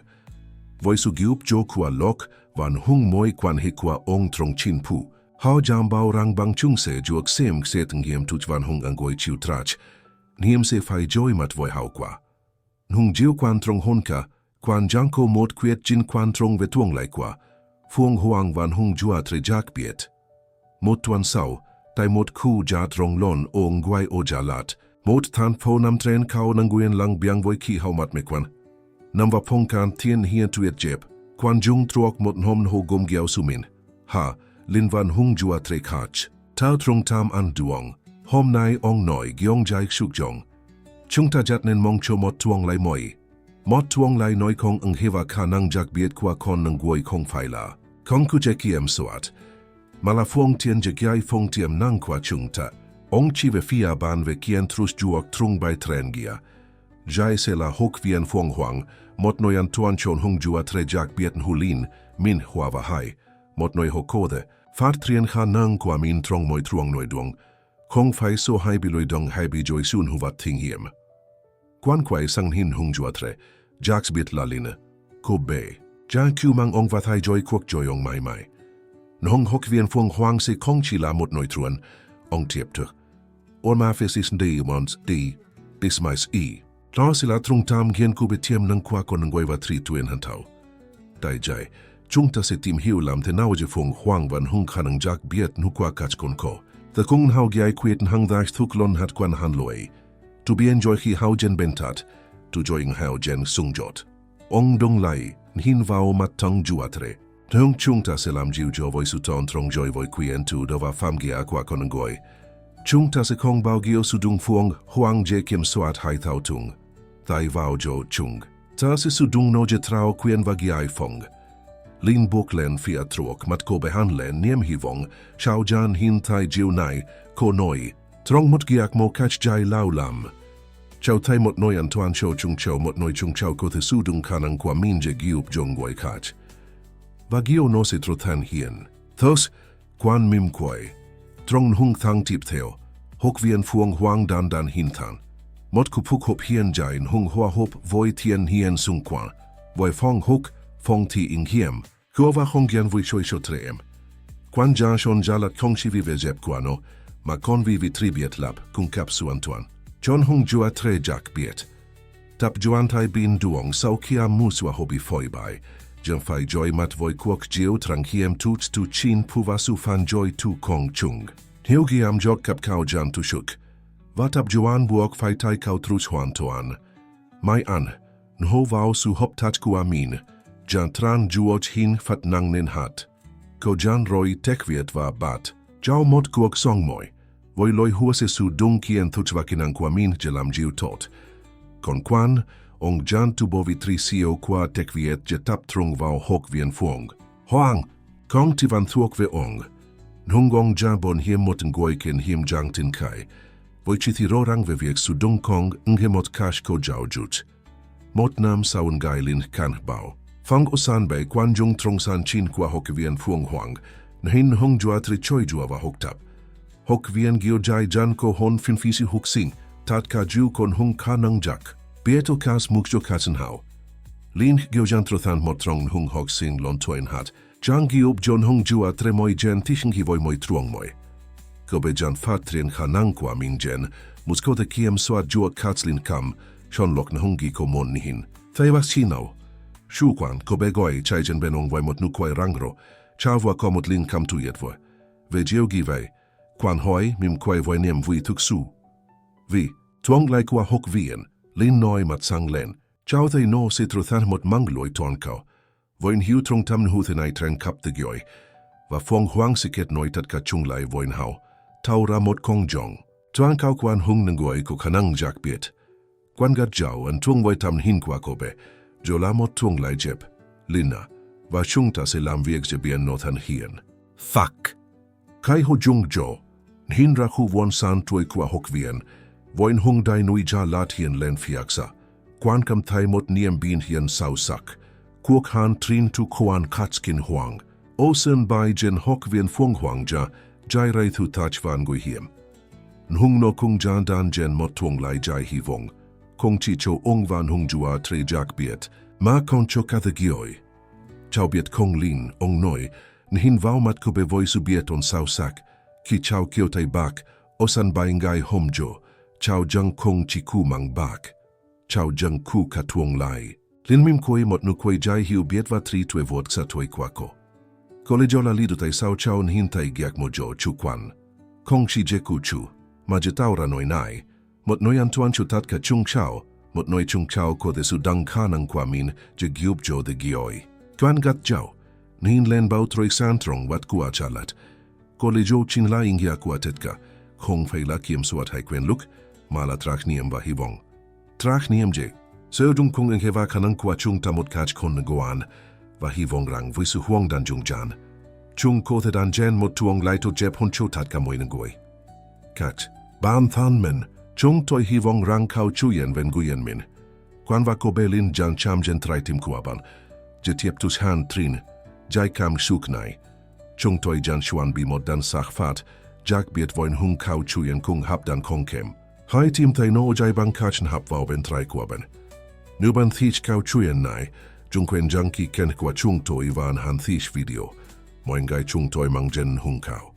Voi su giup jo kwa lok van hung moi kwan he kwa ong trong chin pu. Hao jam bao rang bang chung se juok sem kset ngiem tuch van hung angoi chiu trach. Niem se fai joy mat voi hao kwa. Nhung jiu kwan trong honka, kwan janko mot kwiet jin kwan trong ve tuong lai kwa. Fuang huang van hung jua tre jak biet. Mot tuan sao, tai mot ku jat rong lon o nguai o jalat. Mot tan po nam tren kao nanguyen lang biang voi ki hao mat me kwan. Nam va pong kan tien hien tuet jeb. Kwan jung truok mot hom ho gom giao sumin. Ha, lin van hung jua tre kach. Tao trong tam an duong. Hom nai ong noi giong jai shuk jong. Chung ta jat nen mong cho mot tuong lai moi. Mot tuong lai noi kong ang hewa ka nang jak biet kwa kon nang guoi kong faila. Kong ku je kiem suat. Mala fuong tien je giai fong tiem nang kwa chung ta. Ong chi ve fia ban ve kien trus juok trung bai tren gia. Jai se la hok vien fuong huang. Mot noi an tuan chon hung jua tre jak biet hulin. Min hua va hai. Mot noi hokode. Fat trien ha nang kwa min trong moi truong noi duong. Kong fai so hai biloi dong hai bi joi sun huvat ting hiem. Kwan kwai sang hin hung jua tre. Jaks bit la line. Ko be. Ja kyu mang ong vat hai joi kwok joi ong mai mai. Nhong hok vien fuong huang se kong chi la mot noi truan. Ong tiep tu. Or ma fes is di mons di. Dis mais i. Tla sila trung tam gien ku betiem nang kwa kon ngoi va tri tuen hantau. Dai jai. Chung ta se tim hiu lam te nao je fuong huang van hung kanang jak biet nu kwa kach kon ko. The kung hau giai kwet hang dash thuklon hat kwan han loi. To be enjoy hi hau jen bentat. To join hau jen sungjot. Ong dong lai. Hin vao mat tang juatre. Nhung chung ta selam jiu jo voi su ton trong joi voi quien tu do va fam gia kwa konangoi. Chung ta se kong bao gio su dung fuong huang je kim suat hai thao tung. Tai vao jo chung. Ta se su dung no je trao quien va giai fong. Lin bok len fia truok mat ko behan len niem hi vong. Shao jan hin tai jiu nai ko noi. Trong mot giak mo kach jai lau lam. Chau tai mot noi an tuan show chung chau mot noi chung chau ko the su dung kanang kwa min je giup jong goi kach. Vagio no se trothan hien. Thos, kwan mim kwai. Trong hung thang tip theo. Hok vien fuong huang dan dan hin than. Mot kupuk hop hien jain hung hoa hop voi tien hien sung kwan. Voi fong hok, fong ti ing hiem. Kuova hong gian vui choi sho treem. Kwan jan shon jalat kong shi vive jeb kwano. Ma kon vivi tribiet lab kung kap su antuan. John hung jua tre jak biet. Tap juan tai bin duong sau kia muswa hobi foi bai. Jan fai joy mat voi kuok jiu trang hiem tut tu chin puvasu fan joy tu kong chung. Hiu giam jok kap kau jan tu shuk. Vatap juan buok fai tai kau trus huan toan. Mai an, nho vau su hop tat kua min. Jan tran juoch hin fat nang nin hat. Ko jan roi tekviet va bat. Jau mot kuok song moi. Voi loi huase su dung kien tuchvakinang kua min jelam jiu tot. Kon kwan, ong jan tu bovi tri sio qua tekviet je tap trung vau hok vien fuong. Hoang, kong ti van thuok ve ong. Nhung ong jabon hiem mot ngoi ken hiem jang tin kai. Voi chiti rorang ve viek su dung kong nge mot kash ko jau jut. Mot nam saun gailin kan bau. Fang osan bay quan jung trong san chin qua hok vian phuong hoang, hin hong jua tri choi jua va hok tap. Hok vian gio jai jan ko hon fin fisi huk sing, tat ka ju kon hung ka nang jak. Bieto kas muk jo katsen hao. Lin gio jan trothan mot trong hung hok sing lon toin hat. Jang giop jon hong jua tre moi jen tishing hi voi moi truong moi. Kobe jan fat trien khanang kwa min jen, musko de kiem soat jua katslin kam, shon lok na hungi ko mon nihin. Thay was chinao. Shu kwan kobe goi chai jen benong voi mot nu kwai rangro, chavwa komot lin kam tu yet voi. Ve geo givei, kwan hoi mim kwai voi niem vui tuk su. Vi, tuong lai kwa hok vien, lin noi mat sang len, chao thay no se trothan mot mangloi ton kao. Voin hiu trong tam huthen ai tren kap de gioi, và phong hoang siket noi tat ka chung lai voin hao, tau ra mot kong jong. Tuan kao kwan hung nangoi ko kanang jak biet. Kwan gat jau an tuong voi tam hin kwa kobe, jo la mot tuong lai jeb, lina, và chung ta se lam viek je bien no than hien. Fuck. Kai ho jung jo, hin ra khu von san tuoi kwa hok vien, voin hung dai nui ja lat hien len fiaksa, kwan kam thai mot niem bin hien sau sak. Kuok han trin tu koan katskin huang. Osen bai jen hok vien fuong huang ja, jai rai thu tach van gui hiem. Nhung no kung jan dan jen mot tuong lai jai hi vong. Kung chi cho ong van hung jua tre jak biet, ma kon cho katha gioi. Chao biet kong lin, ong noi, nhin vau mat kobe voi su biet on sau sak, ki chao kio tai bak, osan bai ngai hom jo, chao jang kong chi ku mang bak. Chao jang ku ka tuong lai. Lin mim koi mot nu koi jai hiu biet va tri tue vot sa toi kwako. Kole jo la lidu tai sao chao nhin tai giak mo jo chu kwan. Kong shi je ku chu, ma je taura noi nai. Mot noi antuan chu tat ka chung chao, mot noi chung chao ko de su dang ka nang kwa min je giup jo de gioi. Kwan gat jau, nhin len bau troi santrong wat kua chalat. Kole jo chin la ingia kua tetka, kong fei la kiem suat hai kwen luk, ma la trach niem va hivong. Trach niem je, so dung kung ang heva kanang kwa chung tamot kach kon nagoan, va hivong rang vui su huang dan jung jan. Chung ko the dan jen mot tuong lai to jep hon chotat ka moy nangoi. Kach, ban than men, chung toi hivong rang kau chuyen ven guyen min. Kwan va ko belin jan cham jen trai tim kuaban, je tiep tus han trin, jai kam suk nai. Chung toi jan shuan bi mot dan sak fat, jak biet voin hung kau chuyen kung hap dan kongkem. Hai tim tai no jai bang kach hap vau ben trai kuaban. Nuban thich kau chuyen nai, jung kwen janki ken kwa chung toi van han thich video. Moin gai chung toi mang jen hung kau.